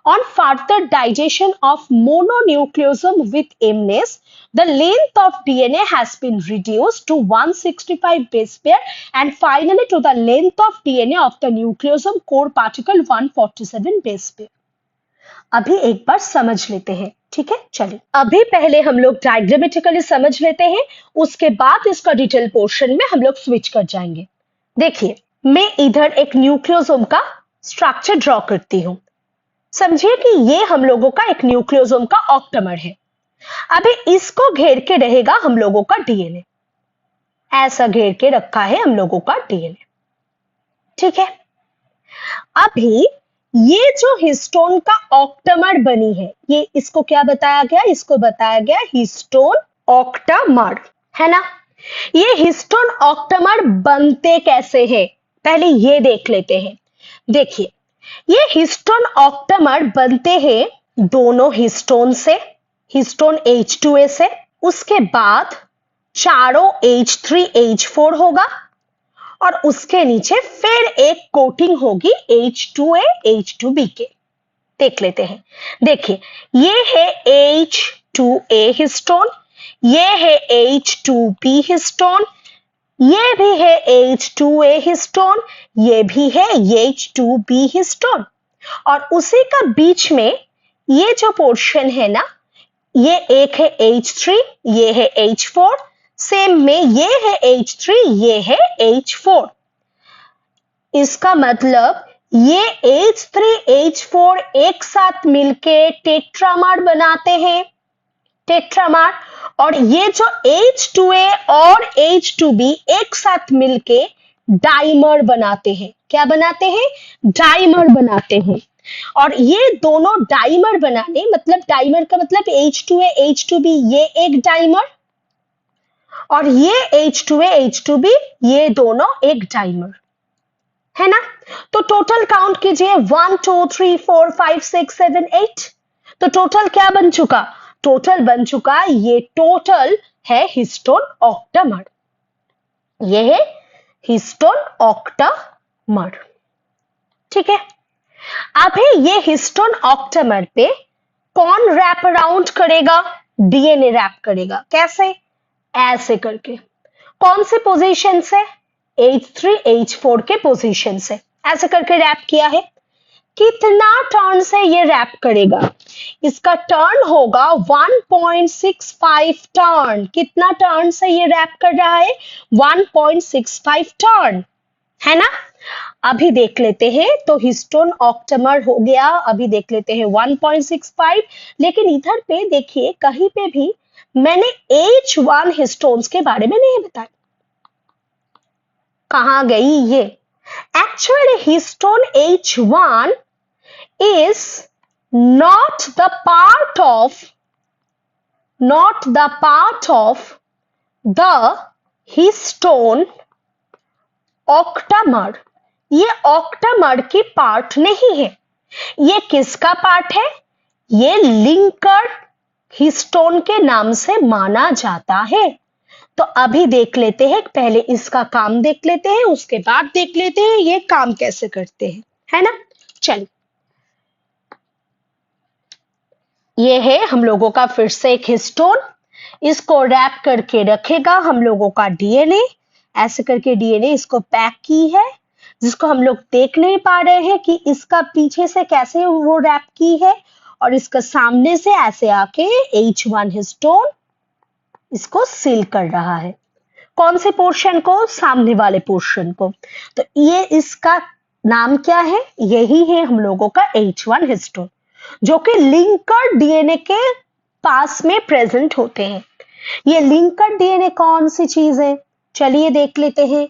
On further digestion of mononucleosome with MNase, the length of DNA has been reduced to 165 base pair and finally to the length of DNA of the nucleosome core particle 147 base pair. अभी एक बार समझ लेते हैं, ठीक है। चलिए अभी पहले हम लोग डायग्रामेटिकली समझ लेते हैं, उसके बाद इसका डिटेल पोर्शन में हम लोग स्विच कर जाएंगे। देखिए मैं इधर एक न्यूक्लियोसोम का स्ट्रक्चर ड्रॉ करती हूं। समझिए कि ये हम लोगों का एक न्यूक्लियोसोम का ऑक्टामर है। अभी इसको घेर के रहेगा हम लोगों का डीएनए, ऐसा घेर के रखा है हम लोगों का डीएनए, ठीक है। अभी ये जो हिस्टोन का ऑक्टामर बनी है, ये इसको क्या बताया गया? इसको बताया गया हिस्टोन ऑक्टामर, है ना। ये हिस्टोन ऑक्टामर बनते कैसे हैं, पहले ये देख लेते हैं। देखिए, ये हिस्टोन ऑक्टामर बनते हैं दोनों हिस्टोन से, हिस्टोन H2A से, उसके बाद चारों H3H4 होगा और उसके नीचे फिर एक कोटिंग होगी H2A H2B के। देख लेते हैं। देखिए, ये है H2A हिस्टोन, ये है H2B हिस्टोन, ये भी है H2A हिस्टोन, ये भी है H2B हिस्टोन, और उसी का बीच में ये जो पोर्शन है ना, ये एक है H3, ये है H4, सेम में ये है H3, ये है H4। इसका मतलब ये H3H4 एक साथ मिलके टेट्रामर बनाते हैं, टेट्रामर। और ये जो H2A और H2B एक साथ मिलके डाइमर बनाते हैं। क्या बनाते हैं? डाइमर बनाते हैं। और ये दोनों डाइमर बनाने, मतलब डाइमर का मतलब H2A H2B ये एक डाइमर, और ये H2A H2B ये दोनों एक डाइमर, है ना। तो टोटल काउंट कीजिए, 1 2 3 4 5 6 7 8। तो टोटल क्या बन चुका? टोटल बन चुका, ये टोटल है हिस्टोन ऑक्टामर, ये है हिस्टोन ऑक्टामर। ठीक है। अभी ये हिस्टोन ऑक्टामर पे कौन रैप अराउंड करेगा? डीएनए रैप करेगा। कैसे? ऐसे करके। कौन से पोजीशन से? H3 H4 के पोजीशन से ऐसे करके रैप किया है। कितना टर्न से ये रैप करेगा? इसका टर्न होगा 1.65 टर्न। कितना टर्न से ये रैप कर रहा है? 1.65 टर्न, है ना। अभी देख लेते हैं। तो हिस्टोन ऑक्टामर हो गया। अभी देख लेते हैं 1.65। लेकिन इधर पे देखिए, कहीं पे भी मैंने H1 हिस्टोन्स के बारे में नहीं बताया। कहां गई ये? Actually histone H1 is not the part of the histone octamer. ये ऑक्टामर की पार्ट नहीं है। ये किसका पार्ट है? ये लिंकर हिस्टोन के नाम से माना जाता है। तो अभी देख लेते हैं, पहले इसका काम देख लेते हैं, उसके बाद देख लेते हैं ये काम कैसे करते हैं, है ना। चलिए, ये है हम लोगों का फिर से एक हिस्टोन। इसको रैप करके रखेगा हम लोगों का डीएनए। ऐसे करके डीएनए इसको पैक की है, जिसको हम लोग देख नहीं पा रहे हैं कि इसका पीछे से कैसे वो रैप की है, और इसका सामने से ऐसे आके H1 हिस्टोन इसको सील कर रहा है। कौन से पोर्शन को? सामने वाले पोर्शन को। तो ये इसका नाम क्या है? यही है हम लोगों का H1 हिस्टोन, जो कि लिंकर डीएनए के पास में प्रेजेंट होते हैं। ये लिंकर डीएनए कौन सी चीज है? चलिए देख लेते हैं।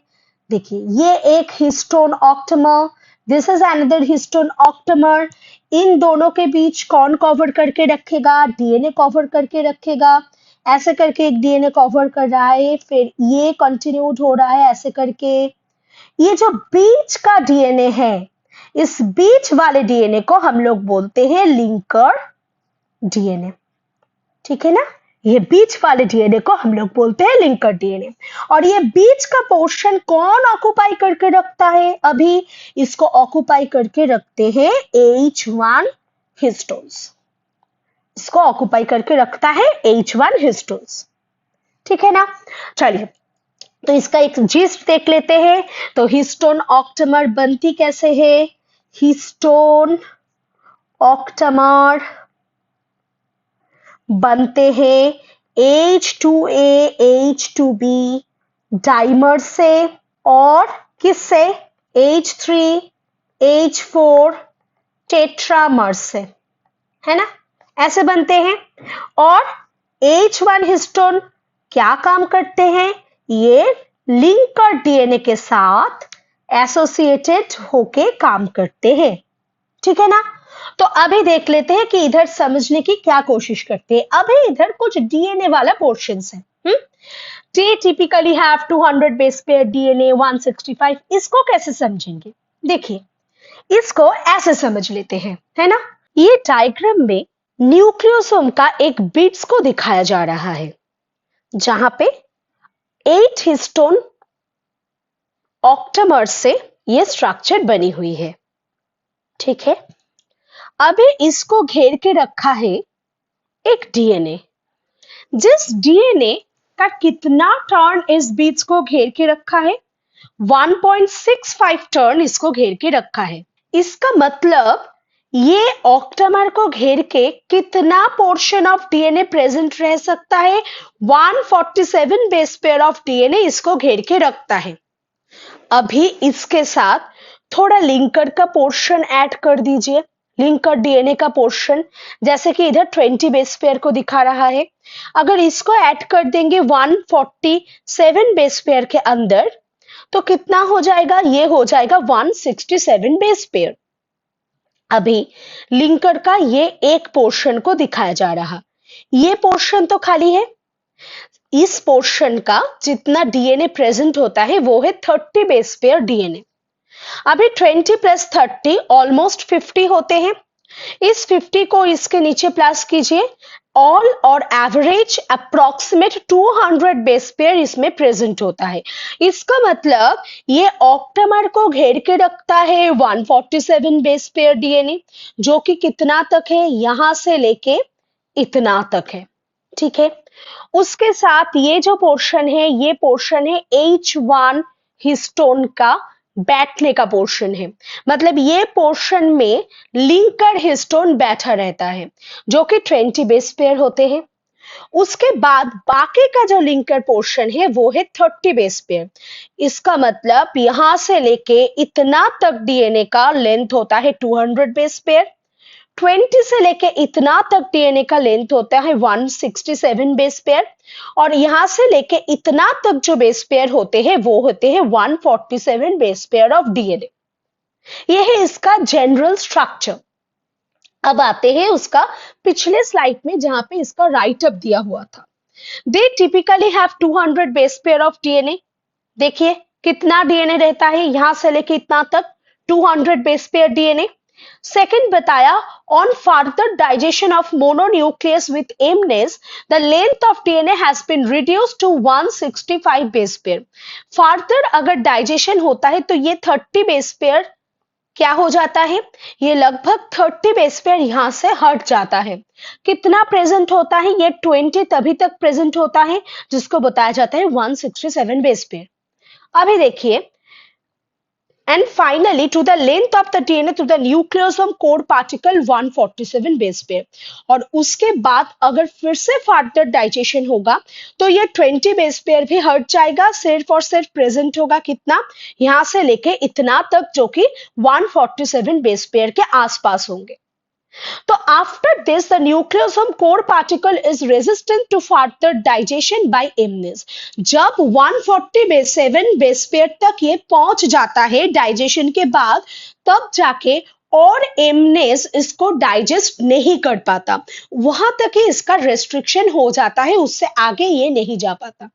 देखिए, ये एक histone octamer, this is another histone octamer. इन दोनों के बीच कौन कवर करके रखेगा? डीएनए कवर करके रखेगा। ऐसे करके एक डीएनए कवर कर रहा है, फिर ये कंटिन्यूड हो रहा है ऐसे करके। ये जो बीच का डीएनए है, इस बीच वाले डीएनए को हम लोग बोलते हैं लिंकर डीएनए। ठीक है ना। ये बीच वाले डीएनए को हम लोग बोलते हैं लिंकर डीएनए। और ये बीच का पोर्शन कौन ऑक्युपाई करके रखता है? अभी इसको ऑक्युपाई करके रखते हैं H1 हिस्टोन्स। इसको ऑक्युपाई करके रखता है H1 हिस्टोन्स। ठीक है ना। चलिए, तो इसका एक जिस्ट देख लेते हैं। तो हिस्टोन ऑक्टामर बनती कैसे है? हिस्टोन ऑक्टामर बनते हैं H2A H2B डाइमर से, और किससे? H3 H4 टेट्रामर से, है ना। ऐसे बनते हैं। और H1 हिस्टोन क्या काम करते हैं? ये लिंकर डीएनए के साथ एसोसिएटेड होके काम करते हैं। ठीक है ना। तो अभी देख लेते हैं कि इधर समझने की क्या कोशिश करते हैं। अभी इधर कुछ डीएनए वाला पोर्शन है। They typically have 200 base pair DNA 165। इसको कैसे समझेंगे? देखिए इसको ऐसे समझ लेते हैं, है ना। ये डायग्राम में न्यूक्लियोसोम का एक बिट्स को दिखाया जा रहा है जहां पे 8 हिस्टोन ऑक्टामर्स से ये स्ट्रक्चर बनी हुई है, ठीक है। अभी इसको घेर के रखा है एक डीएनए। जिस डीएनए का कितना टर्न इस बीट्स को घेर के रखा है? 1.65 टर्न इसको घेर के रखा है। इसका मतलब ये ऑक्टामर को घेर के कितना पोर्शन ऑफ डीएनए प्रेजेंट रह सकता है? 147 बेस पेयर ऑफ डीएनए इसको घेर के रखता है। अभी इसके साथ थोड़ा लिंकर का पोर्शन ऐड कर दीजिए, लिंकर डीएनए का पोर्शन, जैसे कि इधर 20 बेस पेयर को दिखा रहा है। अगर इसको ऐड कर देंगे 147 बेस पेयर के अंदर तो कितना हो जाएगा? ये हो जाएगा 167 बेस पेयर। अभी लिंकर का ये एक पोर्शन को दिखाया जा रहा, ये पोर्शन तो खाली है। इस पोर्शन का जितना डीएनए प्रेजेंट होता है वो है 30 बेस पेयर डीएनए। अभी 20 प्लस 30 ऑलमोस्ट 50 होते हैं। इस 50 को इसके नीचे प्लस कीजिए, ऑल और एवरेज अप्रोक्सीमेट 200 बेस पेयर इसमें प्रेजेंट होता है। इसका मतलब ये ऑक्टामर को घेर के रखता है 147 बेस पेयर डीएनए, जो कि कितना तक है? यहां से लेके इतना तक है, ठीक है। उसके साथ ये जो पोर्शन है, ये पोर्शन है H1 हिस्टोन का बैठने का पोर्शन है। मतलब ये पोर्शन में लिंकर हिस्टोन बैठा रहता है, जो कि 20 बेस पेयर होते हैं। उसके बाद बाकी का जो लिंकर पोर्शन है वो है 30 बेस पेयर। इसका मतलब यहां से लेके इतना तक डीएनए का लेंथ होता है 200 बेस पेयर। 20 से लेके इतना तक डीएनए का लेंथ होता है 167 बेस पेयर, और यहां से लेके इतना तक जो बेस पेयर होते हैं वो होते हैं 147 बेस पेयर ऑफ डीएनए। ये है इसका जनरल स्ट्रक्चर। अब आते हैं उसका पिछले स्लाइड में जहां पे इसका राइट अप दिया हुआ था। दे typically have 200 base pair of DNA. देखिए कितना डीएनए रहता है यहां से लेके इतना तक? 200 बेस पेयर डीएनए। सेकंड बताया, on further digestion of mononucleus with MNase, the length of DNA has been reduced to 165 base pair. Further अगर डाइजेशन होता है तो ये 30 बेस पेयर क्या हो जाता है? ये लगभग 30 बेस पेयर यहां से हट जाता है। कितना प्रेजेंट होता है? ये 20 तभी तक प्रेजेंट होता है जिसको बताया जाता है 167 बेस पेयर। अभी देखिए, and finally to the length of the DNA to the nucleosome core particle 147 base pair। और उसके बाद अगर फिर से फर्दर डाइजेशन होगा तो ये 20 बेस पेयर भी हट जाएगा, सिर्फ और सिर्फ प्रेजेंट होगा कितना? यहां से लेके इतना तक, जो कि 147 बेस पेयर के आसपास होंगे। तो after this the nucleosome core particle is resistant to further digestion by MNase. जब 147 बेस पेयर तक ये पहुंच जाता है डाइजेशन के बाद, तब जाके और एमनेस इसको डाइजेस्ट नहीं कर पाता, वहां तक ही इसका रेस्ट्रिक्शन हो जाता है, उससे आगे ये नहीं जा पाता।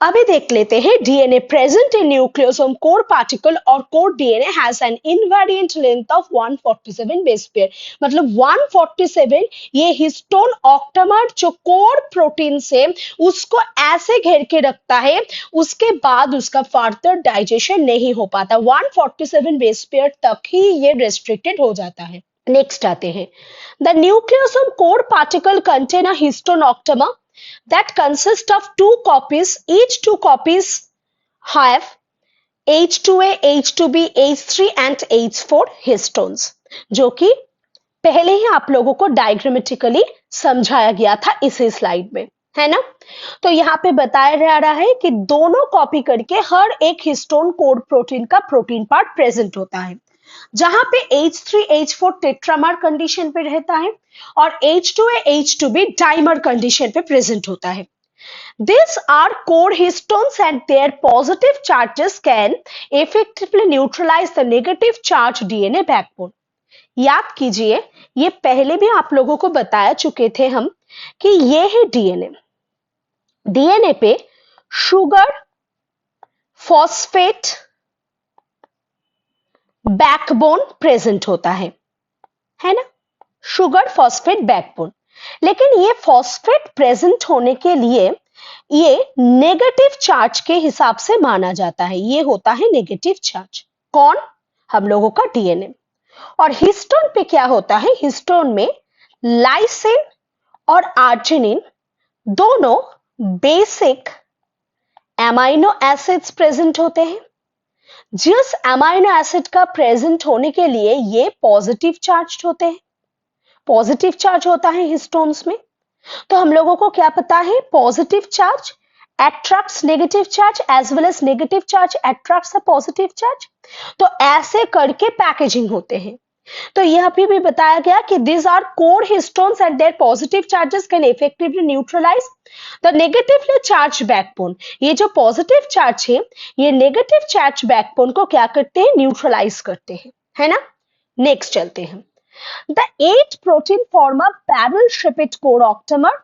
अभी देख लेते हैं DNA present in nucleosome core particle और core DNA has an invariant length of 147 base pair. मतलब 147 ये हिस्टोन ऑक्टामर जो कोर प्रोटीन से उसको ऐसे घेर के रखता है, उसके बाद उसका फर्दर डाइजेशन नहीं हो पाता, 147 बेस पेयर तक ही ये रेस्ट्रिक्टेड हो जाता है। नेक्स्ट आते हैं, the nucleosome core particle contain a histone octamer that consist of two copies. Each two copies have H2A, H2B, H3 and H4 histones, जो कि पहले ही आप लोगों को डायग्रामेटिकली समझाया गया था इसी स्लाइड में, है ना। तो यहाँ पे बताया जा रहा है कि दोनों कॉपी करके हर एक हिस्टोन कोर प्रोटीन का प्रोटीन पार्ट प्रेजेंट होता है, जहां पे H3, H4 टेट्रामर कंडीशन पे रहता है और H2A, H2B डाइमर कंडीशन पे प्रेजेंट होता है। These are core histones and their positive charges can effectively neutralize the negative charge DNA backbone. याद कीजिए, ये पहले भी आप लोगों को बताया चुके थे हम कि ये है डीएनए। डीएनए पे शुगर, फॉस्फेट, बैकबोन प्रेजेंट होता है ना? Sugar, phosphate, backbone. लेकिन ये फॉस्फेट प्रेजेंट होने के लिए ये नेगेटिव चार्ज के हिसाब से माना जाता है। ये होता है नेगेटिव चार्ज। कौन? हम लोगों का डीएनए। और हिस्टोन पे क्या होता है? हिस्टोन में लाइसिन और आर्जिनिन दोनों बेसिक एमाइनो एसिड्स प्रेजेंट होते हैं। जिस एमाइनो एसिड का प्रेजेंट होने के लिए ये पॉजिटिव चार्ज होते हैं, पॉजिटिव चार्ज होता है हिस्टोन्स में। तो हम लोगों को क्या पता है? Positive charge attracts negative charge as well as negative charge attracts a positive charge। तो ऐसे करके पैकेजिंग होते हैं। तो यहाँ पे भी बताया गया कि these are core histones and their positive charges can effectively neutralize the negatively charged backbone। ये जो पॉजिटिव चार्ज है ये नेगेटिव चार्ज बैकबोन को क्या करते हैं? न्यूट्रलाइज करते हैं, है ना? नेक्स्ट चलते हैं। The 8 protein form a barrel-shaped core octamer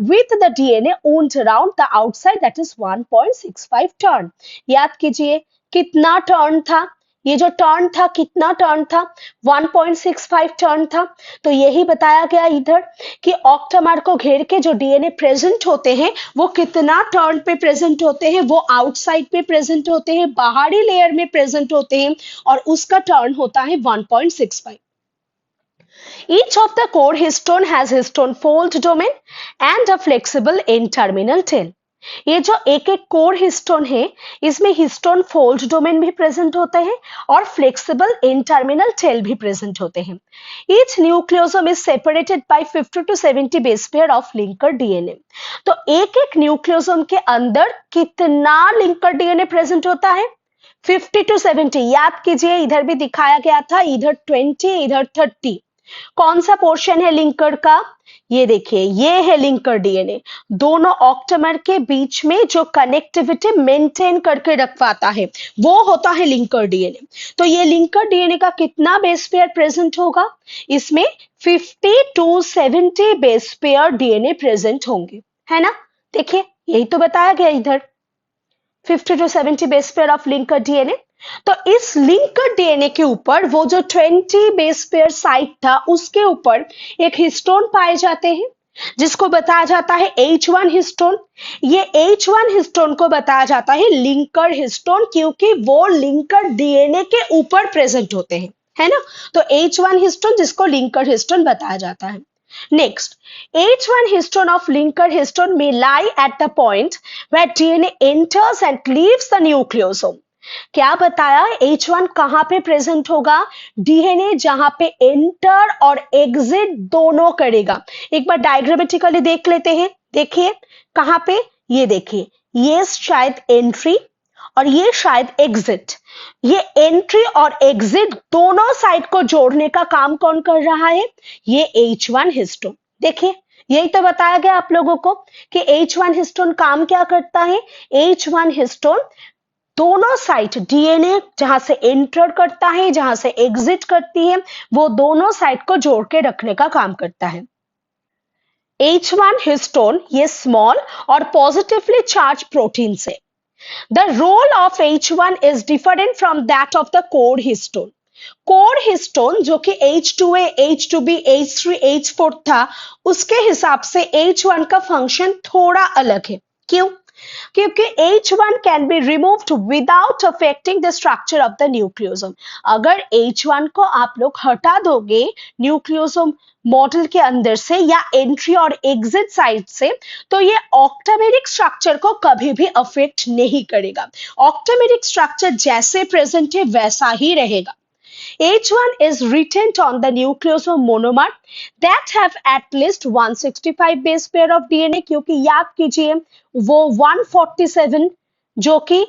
with the DNA wound around the outside that is 1.65 turn। याद कीजिए कितना टर्न था? ये जो टर्न था कितना टर्न था? 1.65 टर्न था। तो यही बताया गया इधर कि ऑक्टामर को घेर के जो डीएनए प्रेजेंट होते हैं वो कितना टर्न पे प्रेजेंट होते हैं? वो आउटसाइड पे प्रेजेंट होते हैं, बाहरी लेयर में प्रेजेंट होते हैं और उसका टर्न होता है 1.65। Each of the core histone has histone fold domain and a flexible N-terminal tail। ये जो एक एक कोर हिस्टोन है इसमें हिस्टोन फोल्ड डोमेन भी प्रेजेंट होते हैं और फ्लेक्सिबल N-terminal टेल भी प्रेजेंट होते हैं। Each nucleosome is separated by 50 to 70 base pair of linker DNA। तो एक एक न्यूक्लियोसोम के अंदर कितना लिंकर डीएनए प्रेजेंट होता है? 50 to 70। याद कीजिए इधर भी दिखाया गया था, इधर 20 इधर 30। कौन सा पोर्शन है लिंकर का? ये देखिए ये है लिंकर डीएनए। दोनों ऑक्टामर के बीच में जो कनेक्टिविटी मेंटेन करके रखवाता है वो होता है लिंकर डीएनए। तो ये लिंकर डीएनए का कितना बेस पेयर प्रेजेंट होगा? इसमें 50 to 70 base pair DNA present होंगे, है ना? देखिए यही तो बताया गया इधर, 50 to 70 base pair of linker DNA. तो इस लिंकर डीएनए के ऊपर वो जो 20 बेस पेयर साइट था उसके ऊपर एक हिस्टोन पाए जाते हैं जिसको बताया जाता है H1 हिस्टोन। ये H1 हिस्टोन को बताया जाता है लिंकर हिस्टोन क्योंकि वो लिंकर डीएनए के ऊपर प्रेजेंट होते हैं, है ना? तो H1 हिस्टोन जिसको लिंकर हिस्टोन बताया जाता है। Next, H1 histone of linker histone may lie at the point where DNA enters and leaves the nucleosome। क्या बताया? H1 कहां पे प्रेजेंट होगा? डीएनए जहां पे एंटर और एग्जिट दोनों करेगा। एक बार डायग्रामेटिकली देख लेते हैं। देखिए कहां पे? ये देखिए ये शायद एंट्री और ये शायद एग्जिट। ये एंट्री और एग्जिट दोनों साइड को जोड़ने का काम कौन कर रहा है? ये H1 हिस्टोन। देखिए यही तो बताया गया आप लोगों को कि H1 हिस्टोन काम क्या करता है? H1 हिस्टोन दोनों साइड डीएनए जहां से एंटर करता है जहां से एग्जिट करती है वो दोनों साइड को जोड़ के रखने का काम करता है। H1 हिस्टोन ये स्मॉल और पॉजिटिवली चार्ज प्रोटीन से। The role of H1 is different from that of the core histone। Core histone जो कि H2A, H2B, H3, H4 था उसके हिसाब से H1 का फंक्शन थोड़ा अलग है। क्यों? क्योंकि H1 can be removed without affecting the structure of the nucleosome। अगर H1 को आप लोग हटा दोगे न्यूक्लियोसोम मॉडल के अंदर से या एंट्री और एग्जिट साइड से तो ये ऑक्टामेरिक स्ट्रक्चर को कभी भी अफेक्ट नहीं करेगा। ऑक्टामेरिक स्ट्रक्चर जैसे प्रेजेंट है वैसा ही रहेगा। H1 is retained on the nucleosome monomer that have at least 165 base pair of DNA क्योंकि याद कीजिए वो 147 जो कि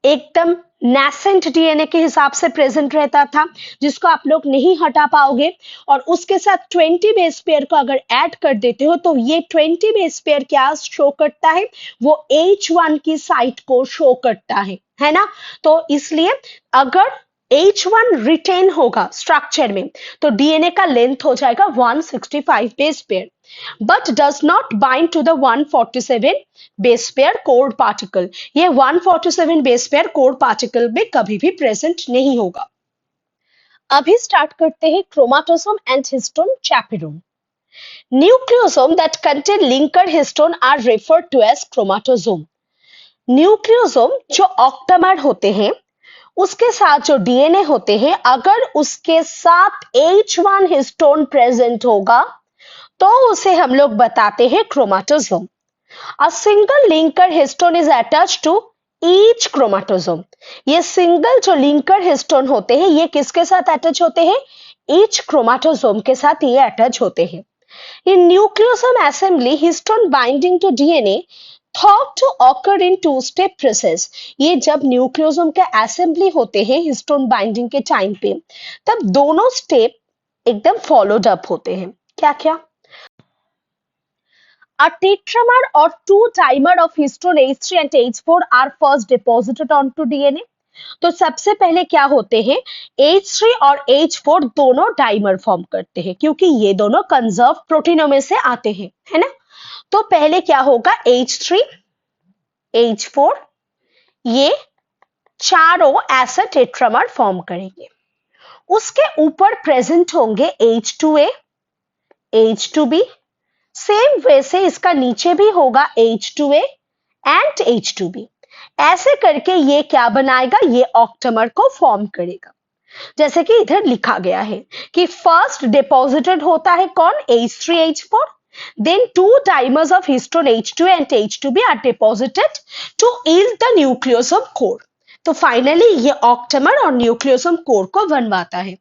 एकदम nascent डीएनए के हिसाब से प्रेजेंट रहता था जिसको आप लोग नहीं हटा पाओगे और उसके साथ 20 बेस पेयर को अगर ऐड कर देते हो तो ये 20 बेस पेयर क्या शो करता है? वो H1 की साइट को शो करता है ना? तो इसलिए अगर H1 रिटेन होगा स्ट्रक्चर में, तो डीएनए का लेंथ हो जाएगा 165 base pair, but does not bind to the 147 base pair core particle. ये 147 बेस पेयर कोर पार्टिकल में कभी भी प्रेजेंट नहीं होगा। अभी स्टार्ट करते हैं chromatosome and histone chaperone. Nucleosome that contain linker histone are referred to as chromatosome. Nucleosome जो ऑक्टामर होते हैं उसके साथ जो डीएनए होते हैं, अगर उसके साथ H1 हिस्टोन प्रेजेंट होगा तो उसे हम लोग बताते हैं chromatosome. A single linker histone is attached to each chromatosome. ये सिंगल जो लिंकर हिस्टोन होते हैं ये किसके साथ अटैच होते हैं? ईच क्रोमाटोसोम के साथ ये अटैच होते हैं। In nucleosome assembly histone binding to DNA thought to occur in two step process। ये जब न्यूक्लियोसोम के असेंबली होते हैं हिस्टोन बाइंडिंग के टाइम पे, तब दोनों स्टेप एकदम फॉलोड अप होते हैं। क्या क्या? A tetramer or two dimer of histone H3 and H4 are first deposited onto DNA। तो सबसे पहले क्या होते हैं? H3 और H4 दोनों डाइमर फॉर्म करते हैं क्योंकि ये दोनों कंजर्व प्रोटीनों में से आते हैं, है ना? तो पहले क्या होगा? H3 H4 ये चारों ऐसे टेट्रामर फॉर्म करेंगे। उसके ऊपर प्रेजेंट होंगे H2A H2B, सेम वैसे इसका नीचे भी होगा H2A एंड H2B। ऐसे करके ये क्या बनाएगा? ये ऑक्टामर को फॉर्म करेगा। जैसे कि इधर लिखा गया है कि फर्स्ट डिपॉजिटेड होता है कौन? H3 H4, then two dimers of histone H2 and H2B are deposited to yield the nucleosome core। तो फाइनली ये ऑक्टामर और न्यूक्लियोसोम कोर को बनवाता है।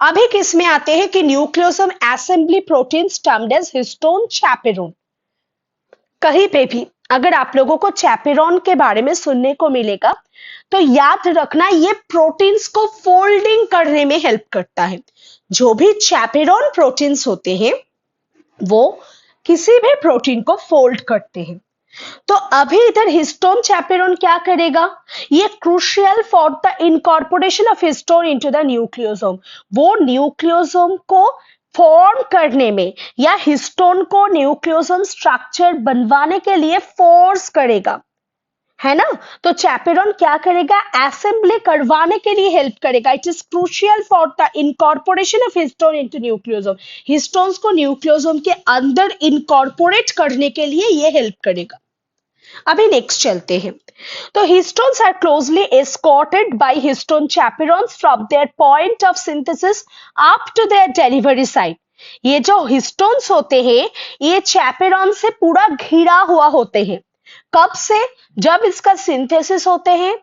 अभी किस में आते हैं कि nucleosome assembly proteins termed as histone chaperone. कहीं पे भी अगर आप लोगों को चैपेरोन के बारे में सुनने को मिलेगा तो याद रखना ये प्रोटीन्स को फोल्डिंग करने में हेल्प करता है। जो भी चैपेरोन प्रोटीन्स होते हैं वो किसी भी प्रोटीन को फोल्ड करते हैं। तो अभी इधर हिस्टोन चैपेरोन क्या करेगा? ये crucial for the incorporation of histone into the nucleosome. वो न्यूक्लियोसोम को फॉर्म करने में या हिस्टोन को न्यूक्लियोसोम स्ट्रक्चर बनवाने के लिए फोर्स करेगा, है ना? तो चैपेरोन क्या करेगा? असेंबली करवाने के लिए हेल्प करेगा। It is crucial for the incorporation of histone into nucleosome. Histones को न्यूक्लियोसोम के अंदर इनकॉर्पोरेट करने के लिए ये हेल्प करेगा। अभी नेक्स्ट चलते हैं। तो histones are closely escorted by histone chaperones from their point of synthesis up to their delivery site. ये जो हिस्टोन्स होते हैं ये चैपेरोन से पूरा घिरा हुआ होते हैं। कब से? जब इसका सिंथेसिस होते हैं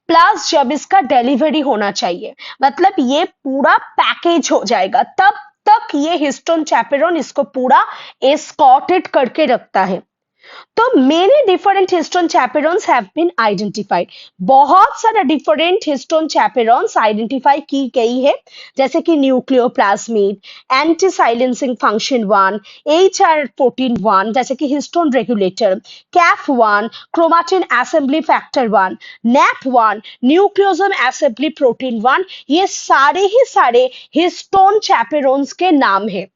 प्लस जब इसका डिलीवरी होना चाहिए, मतलब ये पूरा पैकेज हो जाएगा, तब तक ये हिस्टोन चैपेरोन इसको पूरा एस्कॉर्टेड करके रखता है। तो many different histone chaperones have been identified. बहुत सारे डिफरेंट हिस्टोन चैपेरोन्स आइडेंटिफाई की गई है, जैसे कि न्यूक्लियोप्लाज्मिड, एंटी साइलेंसिंग फंक्शन 1, HR14-1 जैसे कि histone regulator, CAF1, chromatin assembly factor 1, NAP1, nucleosome assembly protein 1। ये सारे ही सारे हिस्टोन चैपेरोन्स के नाम है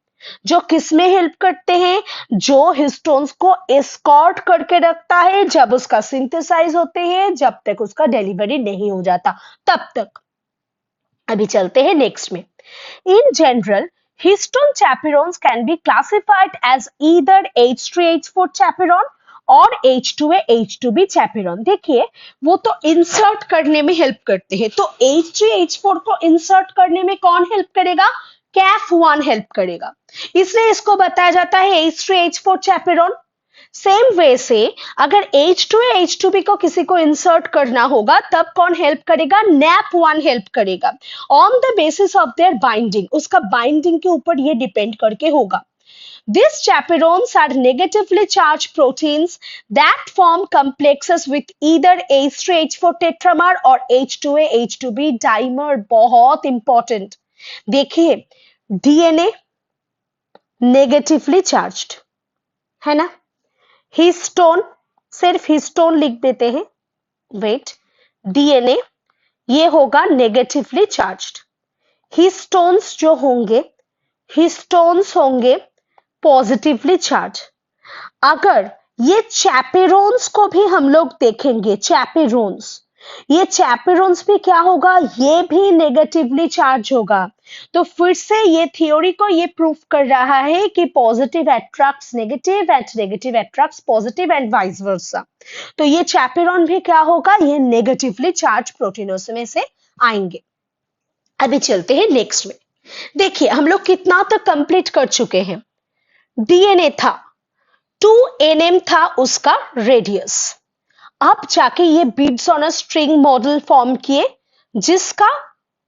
जो किसमें हेल्प करते हैं? जो हिस्टोन्स को एस्कॉर्ट करके रखता है जब उसका सिंथेसाइज होते हैं, जब तक उसका डिलीवरी नहीं हो जाता तब तक। अभी चलते हैं नेक्स्ट में। In general histone chaperones can be classified as either H3H4 chaperone और H2A H2B चैपेरोन। देखिए वो तो इंसर्ट करने में हेल्प करते हैं, तो H3H4 को इंसर्ट करने में कौन हेल्प करेगा? CAF1 हेल्प करेगा, इसलिए इसको बताया जाता है H3H4 चैपेरोन। सेम वे से अगर H2A H2B को किसी को इंसर्ट करना होगा तब कौन हेल्प करेगा? NAP1 हेल्प करेगा on the basis of their binding. उसका बाइंडिंग के ऊपर ये डिपेंड करके होगा। These chaperones are negatively charged proteins that form complexes with either H3H4 tetramer or H2A H2B dimer। बहुत इंपॉर्टेंट। देखिए डीएनए नेगेटिवली चार्ज्ड है ना, हिस्टोन सिर्फ हिस्टोन लिख देते हैं, वेट, डीएनए ये होगा नेगेटिवली चार्ज्ड। हिस्टोन्स जो होंगे, हिस्टोन्स होंगे पॉजिटिवली चार्ज। अगर ये चैपेरोन्स को भी हम लोग देखेंगे, चैपेरोन्स, ये चैपेरोन्स भी क्या होगा, ये भी नेगेटिवली चार्ज होगा। तो फिर से ये थ्योरी को ये प्रूफ कर रहा है कि positive attracts negative and negative attracts positive and vice versa. तो ये चैपेरोन भी क्या होगा, ये नेगेटिवली चार्ज प्रोटीनों में से आएंगे। अभी चलते हैं नेक्स्ट में। देखिए हम लोग कितना तक कंप्लीट कर चुके हैं। डीएनए था, 2 nm था उसका रेडियस। अब जाके ये beads on a string model form किए जिसका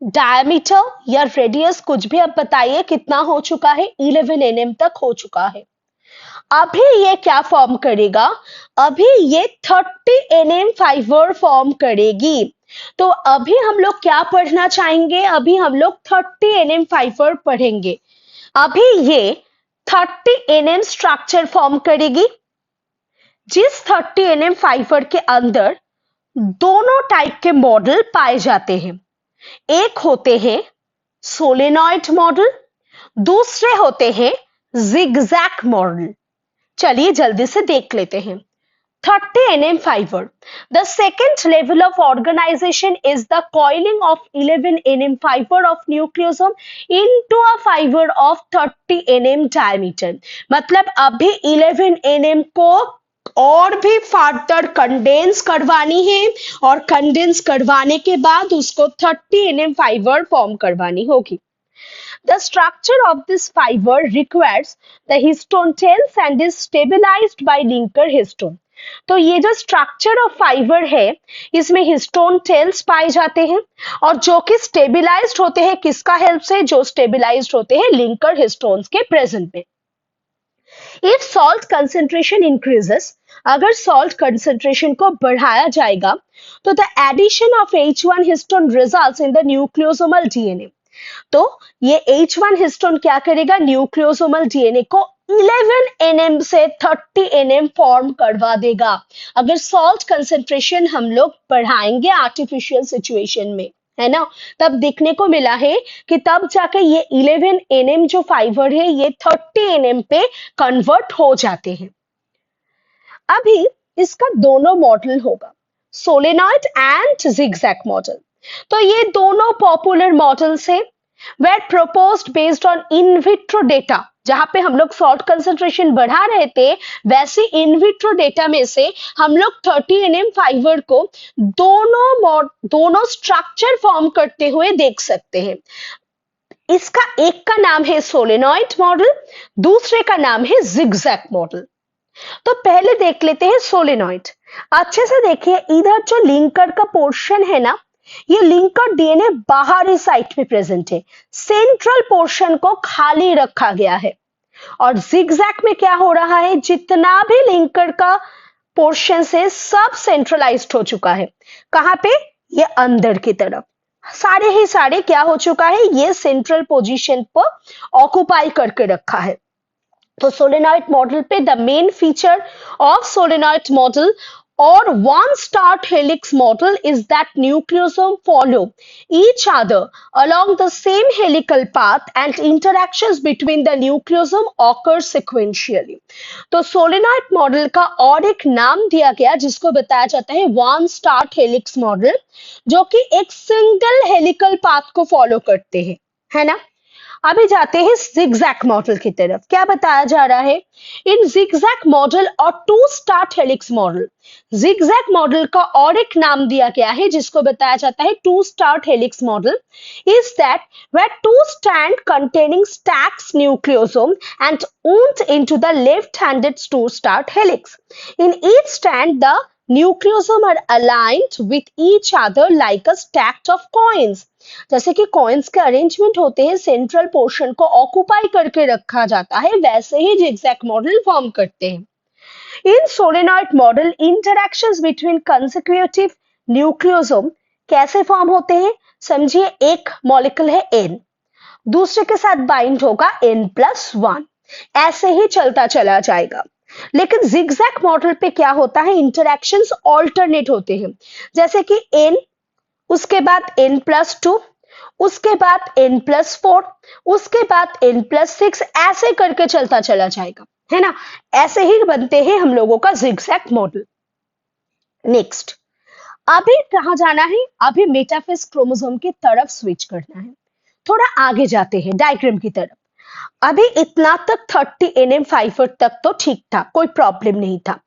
डायमीटर या रेडियस कुछ भी, अब बताइए कितना हो चुका है, 11 nm तक हो चुका है। अभी ये क्या फॉर्म करेगा, अभी ये 30 nm फाइबर फॉर्म करेगी। तो अभी हम लोग क्या पढ़ना चाहेंगे, अभी हम लोग 30 nm फाइबर पढ़ेंगे। अभी ये 30 nm स्ट्रक्चर फॉर्म करेगी, जिस 30 nm फाइबर के अंदर दोनों टाइप के मॉडल पाए जाते हैं। एक होते हैं सोलेनॉइड मॉडल, दूसरे होते हैं जिगजैग मॉडल। चलिए जल्दी से देख लेते हैं। 30 nm fiber. The second level of organization is the coiling of 11 nm fiber of nucleosome into a fiber of 30 nm diameter. मतलब अभी 11 nm को और भी फर्दर कंडेंस करवानी है और कंडेंस करवाने के बाद उसको 30 nm फाइबर फॉर्म करवानी होगी। The structure of this fiber requires the histone tails and is stabilized by linker histone. तो ये जो स्ट्रक्चर ऑफ फाइबर है इसमें हिस्टोन टेल्स पाए जाते हैं और जो कि स्टेबिलाइज्ड होते हैं किसका हेल्प से, जो स्टेबिलाइज्ड होते हैं लिंकर हिस्टोन्स के प्रेजेंस में। इफ सॉल्ट कंसेंट्रेशन इंक्रीजेस, अगर सॉल्ट कंसेंट्रेशन को बढ़ाया जाएगा तो the addition of H1 histone results in the nucleosomal DNA. तो ये H1 हिस्टोन क्या करेगा, न्यूक्लियोसोमल डीएनए को 11 nm से 30 nm फॉर्म करवा देगा। अगर सॉल्ट कंसेंट्रेशन हम लोग बढ़ाएंगे आर्टिफिशियल सिचुएशन में, है ना, तब देखने को मिला है कि तब जाके ये 11 nm जो फाइबर है ये 30 nm पे कन्वर्ट हो जाते हैं। अभी इसका दोनों मॉडल होगा, सोलेनॉइड एंड जिगजैग मॉडल। तो ये दोनों पॉपुलर मॉडल्स हैं, were proposed based on in vitro data। जहां पे हम लोग सॉल्ट कंसेंट्रेशन बढ़ा रहे थे वैसे इन विट्रो डेटा में से हम लोग 30 nm फाइबर को दोनों स्ट्रक्चर फॉर्म करते हुए देख सकते हैं। इसका एक का नाम है सोलेनॉइड मॉडल, दूसरे का नाम है जिगजैग मॉडल। तो पहले देख लेते हैं सोलेनॉइड। अच्छे से देखिए, इधर जो लिंकर का पोर्शन है ना, ये लिंकर डीएनए बाहरी साइड में प्रेजेंट है, सेंट्रल पोर्शन को खाली रखा गया है। और जिगजैग में क्या हो रहा है, जितना भी लिंकर का पोर्शन है सब सेंट्रलाइज्ड हो चुका है। कहां पे, ये अंदर की तरफ सारे ही सारे क्या हो चुका है, ये सेंट्रल पोजीशन पर ऑक्युपाई करके रखा है। तो सोलेनॉइड मॉडल पे the main feature of solenoid model or one start helix model is that nucleosome follow each other along the same helical path and interactions between the nucleosome occur sequentially। तो solenoid model का और एक नाम दिया गया जिसको बताया जाता है वन स्टार्ट हेलिक्स मॉडल, जो कि एक सिंगल हेलिकल पाथ को फॉलो करते हैं, है ना। अभी जाते हैं जिगजैग मॉडल की तरफ। क्या बताया जा रहा है, इन जिगजैग मॉडल और two start helix model, zigzag model का और एक नाम दिया गया है जिसको बताया जाता है two start helix model, is that where two strand containing stacks nucleosome and wound into the left-handed two start helix. In each strand, the nucleosome are aligned with each other like a stack of coins। जैसे कि coins के arrangement होते हैं, central portion को occupy करके रखा जाता है, वैसे ही जिगजैग मॉडल फॉर्म करते हैं। इन solenoid model interactions between consecutive nucleosome कैसे फॉर्म होते हैं, समझिए एक मॉलिक्यूल है N, दूसरे के साथ बाइंड होगा N+1, ऐसे ही चलता चला जाएगा। लेकिन जिगजैग मॉडल पे क्या होता है, इंटरैक्शंस ऑल्टरनेट होते हैं, जैसे कि N उसके बाद n+2, उसके बाद n+4, उसके बाद n+6, ऐसे करके चलता चला जाएगा, है ना। ऐसे ही बनते हैं हम लोगों का zigzag मॉडल। नेक्स्ट, अभी कहाँ जाना है, अभी मेटाफेज क्रोमोसोम की तरफ स्विच करना है। थोड़ा आगे जाते हैं डायग्राम की तरफ। अभी इतना तक 30 nm फाइबर तक तो ठीक था, कोई प्रॉब्लम नहीं था।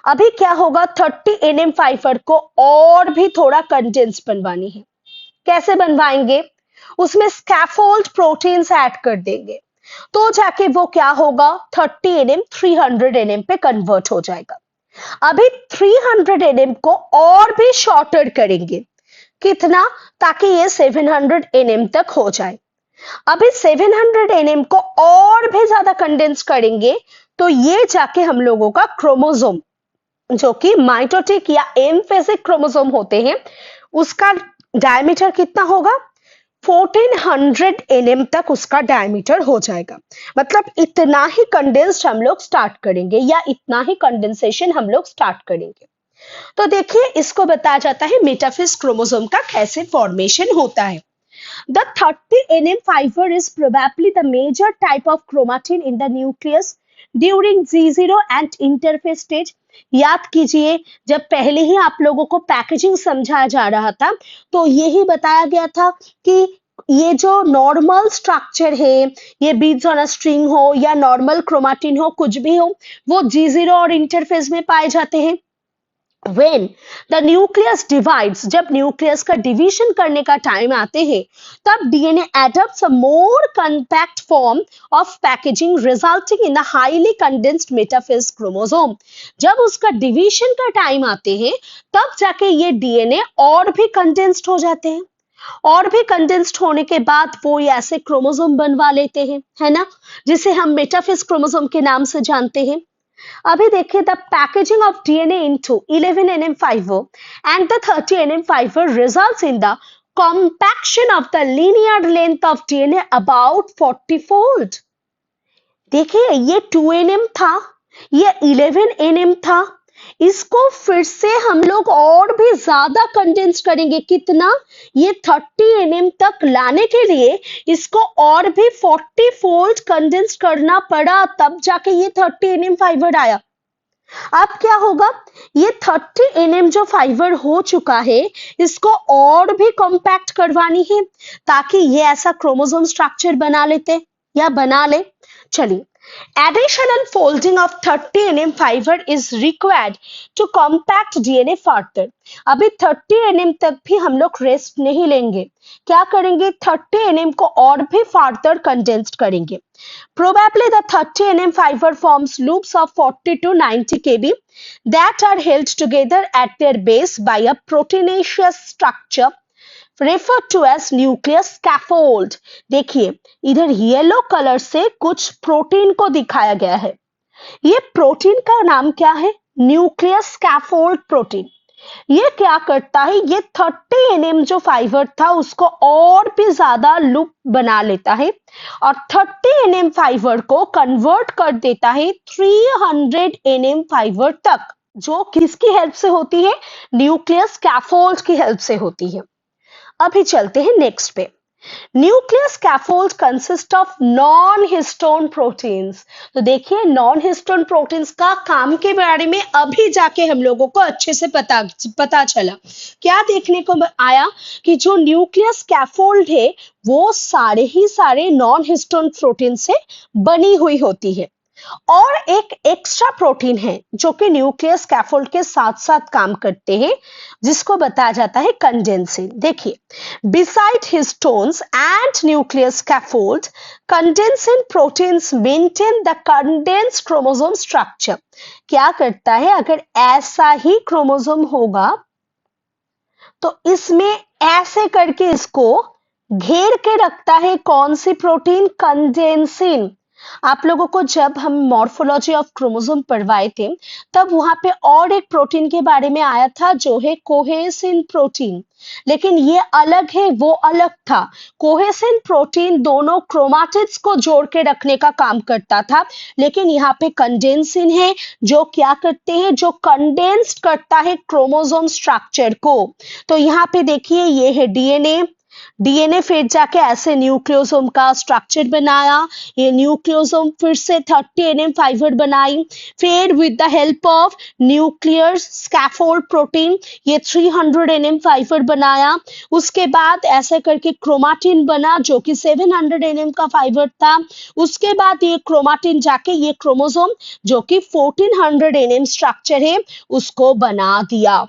अभी क्या होगा, 30 nm फाइबर को और भी थोड़ा कंडेंस बनवानी है। कैसे बनवाएंगे, उसमें स्कैफोल्ड प्रोटीन्स ऐड कर देंगे, तो जाके वो क्या होगा, 30 nm 300 nm पे कन्वर्ट हो जाएगा। अभी 300 nm को और भी शॉर्टर करेंगे, कितना, ताकि ये 700 nm तक हो जाए। अभी 700 nm को और भी ज्यादा कंडेंस करेंगे, तो ये जाके हम लोगों का क्रोमोसोम, जो कि माइटोटिक या एम्फेसिक क्रोमोसोम होते हैं, उसका डायमीटर कितना होगा, 1400 nm तक उसका डायमीटर हो जाएगा। मतलब इतना ही कंडेंस्ड हम लोग स्टार्ट करेंगे, या इतना ही कंडेंसेशन हम लोग स्टार्ट करेंगे। तो देखिए, इसको बताया जाता है मेटाफेज क्रोमोसोम का कैसे फॉर्मेशन होता है। The 30 nm fiber is probably the major type of chromatin in the nucleus during G0 and interphase stage। याद कीजिए, जब पहले ही आप लोगों को पैकेजिंग समझाया जा रहा था, तो यही बताया गया था कि ये जो नॉर्मल स्ट्रक्चर है, ये बीड्स ऑन अ स्ट्रिंग हो या नॉर्मल क्रोमाटिन हो, कुछ भी हो, वो G0 और इंटरफेज में पाए जाते हैं। When the nucleus divides, जब न्यूक्लियस का डिवीजन करने का टाइम आते हैं, तब DNA adopts a more compact form of packaging resulting in a highly condensed metaphase chromosome। जब उसका डिवीजन का टाइम आते हैं, तब जाके ये डीएनए और भी कंडेंस्ड हो जाते हैं, और भी कंडेंस्ड होने के बाद वो ये ऐसे क्रोमोसोम बनवा लेते हैं, है ना, जिसे हम मेटाफेज क्रोमोसोम के नाम से जानते हैं। अभी देखिए, the packaging of DNA into 11 nm fiber and the 30 nm fiber results in the compaction of the linear length of DNA about 40-fold। देखिए, ये 2 nm था, ये 11 nm था, इसको फिर से हम लोग और भी ज्यादा कंडेंस करेंगे, कितना, ये 30 nm तक लाने के लिए इसको और भी 40 फोल्ड कंडेंस करना पड़ा, तब जाके ये 30 nm फाइबर आया। अब क्या होगा, ये 30 nm जो फाइबर हो चुका है, इसको और भी कॉम्पैक्ट करवानी है, ताकि ये ऐसा क्रोमोसोम स्ट्रक्चर बना लेते या बना ले। चलिए, additional folding of 30 nm fiber is required to compact DNA further। अभी 30 nm तक भी हम लोग रेस्ट नहीं लेंगे, क्या करेंगे, 30 nm को और भी फर्दर कंडेंस्ड करेंगे। Probably the 30 nm fiber forms loops of 40 to 90 kb that are held together at their base by a proteinaceous structure referred to as nucleus scaffold। देखिए, इधर येलो कलर से कुछ प्रोटीन को दिखाया गया है। ये प्रोटीन का नाम क्या है, न्यूक्लियस स्कैफोल्ड प्रोटीन। ये क्या करता है, ये 30 nm जो फाइबर था उसको और भी ज्यादा लूप बना लेता है, और 30 nm फाइबर को कन्वर्ट कर देता है 300 nm फाइबर तक, जो किसकी हेल्प से होती है, न्यूक्लियस स्कैफोल्ड की हेल्प से होती है। अभी चलते हैं नेक्स्ट पे। Nucleus scaffold consist of non histone proteins. तो देखिए, नॉन हिस्टोन प्रोटीन्स का काम के बारे में अभी जाके हम लोगों को अच्छे से पता चला। क्या देखने को आया कि जो न्यूक्लियस स्कैफोल्ड है, वो सारे ही सारे नॉन हिस्टोन प्रोटीन से बनी हुई होती है। और एक एक्स्ट्रा प्रोटीन है जो कि न्यूक्लियस स्कैफोल्ड के साथ साथ काम करते हैं, जिसको बताया जाता है कंडेंसिन। देखिए, beside histones and nucleus scaffold, condensin proteins maintain the condensed chromosome structure. क्या करता है, अगर ऐसा ही क्रोमोसोम होगा तो इसमें ऐसे करके इसको घेर के रखता है, कौन सी प्रोटीन, कंडेंसिन। आप लोगों को जब हम मॉर्फोलॉजी ऑफ क्रोमोसोम पढ़वाए थे तब वहां पे और एक प्रोटीन के बारे में आया था जो है कोहेसिन प्रोटीन, लेकिन ये अलग है, वो अलग था। कोहेसिन प्रोटीन दोनों क्रोमाटिड्स को जोड़ के रखने का काम करता था, लेकिन यहाँ पे कंडेंसिन है जो क्या करते हैं, जो कंडेंस्ड करता है क्रोमोसोम स्ट्रक्चर को। तो यहाँ पे देखिए ये है डीएनए, डीएनए फिर जाके ऐसे न्यूक्लियोसोम का स्ट्रक्चर बनाया, ये न्यूक्लियोसोम फिर से 30 एनएम फाइबर बनाई, फिर with the help of nuclear scaffold protein ये 300 एनएम फाइबर बनाया। उसके बाद ऐसे करके क्रोमाटिन बना जो कि 700 एनएम का फाइबर था। उसके बाद ये क्रोमाटिन जाके ये क्रोमोसोम जो कि 1400 एनएम स्ट्रक्चर है उसको बना दिया।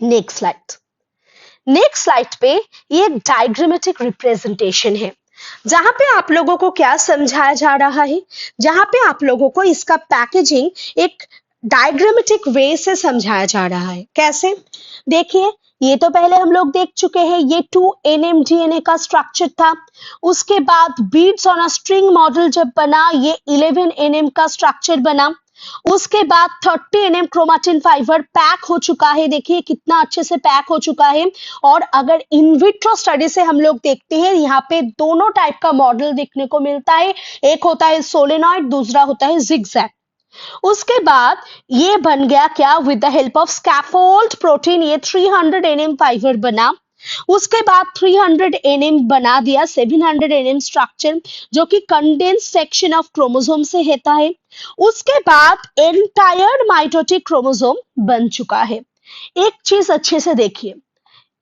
Next slide. नेक्स्ट स्लाइड पे ये एक डायग्रामेटिक रिप्रेजेंटेशन है जहां पे आप लोगों को क्या समझाया जा रहा है, जहां पे आप लोगों को इसका पैकेजिंग एक डायग्रामेटिक वे से समझाया जा रहा है। कैसे? देखिए ये तो पहले हम लोग देख चुके हैं, ये 2 डीएनए का स्ट्रक्चर था। उसके बाद beads on a string model जब बना ये 11 का स्ट्रक्चर बना। उसके बाद 30 एनएम क्रोमाटिन फाइबर पैक हो चुका है, देखिए कितना अच्छे से पैक हो चुका है। और अगर इन विट्रो स्टडी से हम लोग देखते हैं यहाँ पे दोनों टाइप का मॉडल देखने को मिलता है, एक होता है सोलेनॉइड, दूसरा होता है जिगजैग। उसके बाद ये बन गया क्या, with the help of scaffold protein ये 300 एनएम फाइबर बना। उसके बाद 300 एनएम बना दिया 700 एनएम स्ट्रक्चर जो कि कंडेंस सेक्शन ऑफ क्रोमोसोम से होता है। उसके बाद एंटायर माइटोटिक क्रोमोसोम बन चुका है। एक चीज अच्छे से देखिए,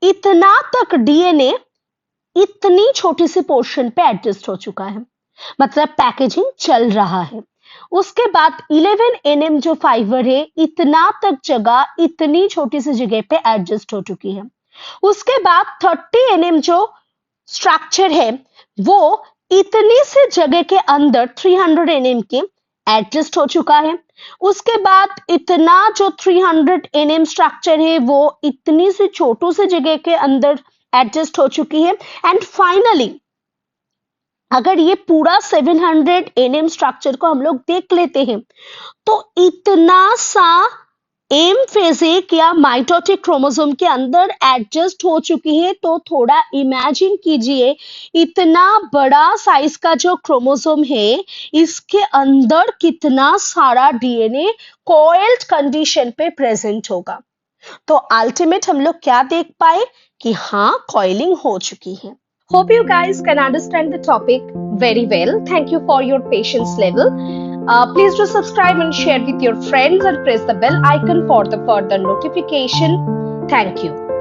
इतना तक डीएनए इतनी छोटी सी पोर्शन पे एडजस्ट हो चुका है, मतलब पैकेजिंग चल रहा है। उसके बाद 11 एनएम जो फाइबर है इतना तक जगह इतनी छोटी सी जगह पे एडजस्ट हो चुकी है। उसके बाद 30 एनएम जो स्ट्रक्चर है वो इतनी सी जगह के अंदर 300 एनएम के एडजस्ट हो चुका है। उसके बाद इतना जो 300 एनएम स्ट्रक्चर है वो इतनी सी छोटू सी जगह के अंदर एडजस्ट हो चुकी है। एंड फाइनली अगर ये पूरा 700 एनएम स्ट्रक्चर को हम लोग देख लेते हैं तो इतना सा एम फेजिक या माइटोटिक क्रोमोसोम के अंदर एडजस्ट हो चुकी है। तो थोड़ा इमेजिन कीजिए इतना बड़ा साइज का जो क्रोमोसोम है इसके अंदर कितना सारा डीएनए कॉइल्ड कंडीशन पे प्रेजेंट होगा। तो अल्टीमेट हम लोग क्या देख पाए कि हाँ कॉइलिंग हो चुकी है। Hope you guys can understand the topic very well. Thank you for your patience level. Please do subscribe and share with your friends and press the bell icon for the further notification. Thank you.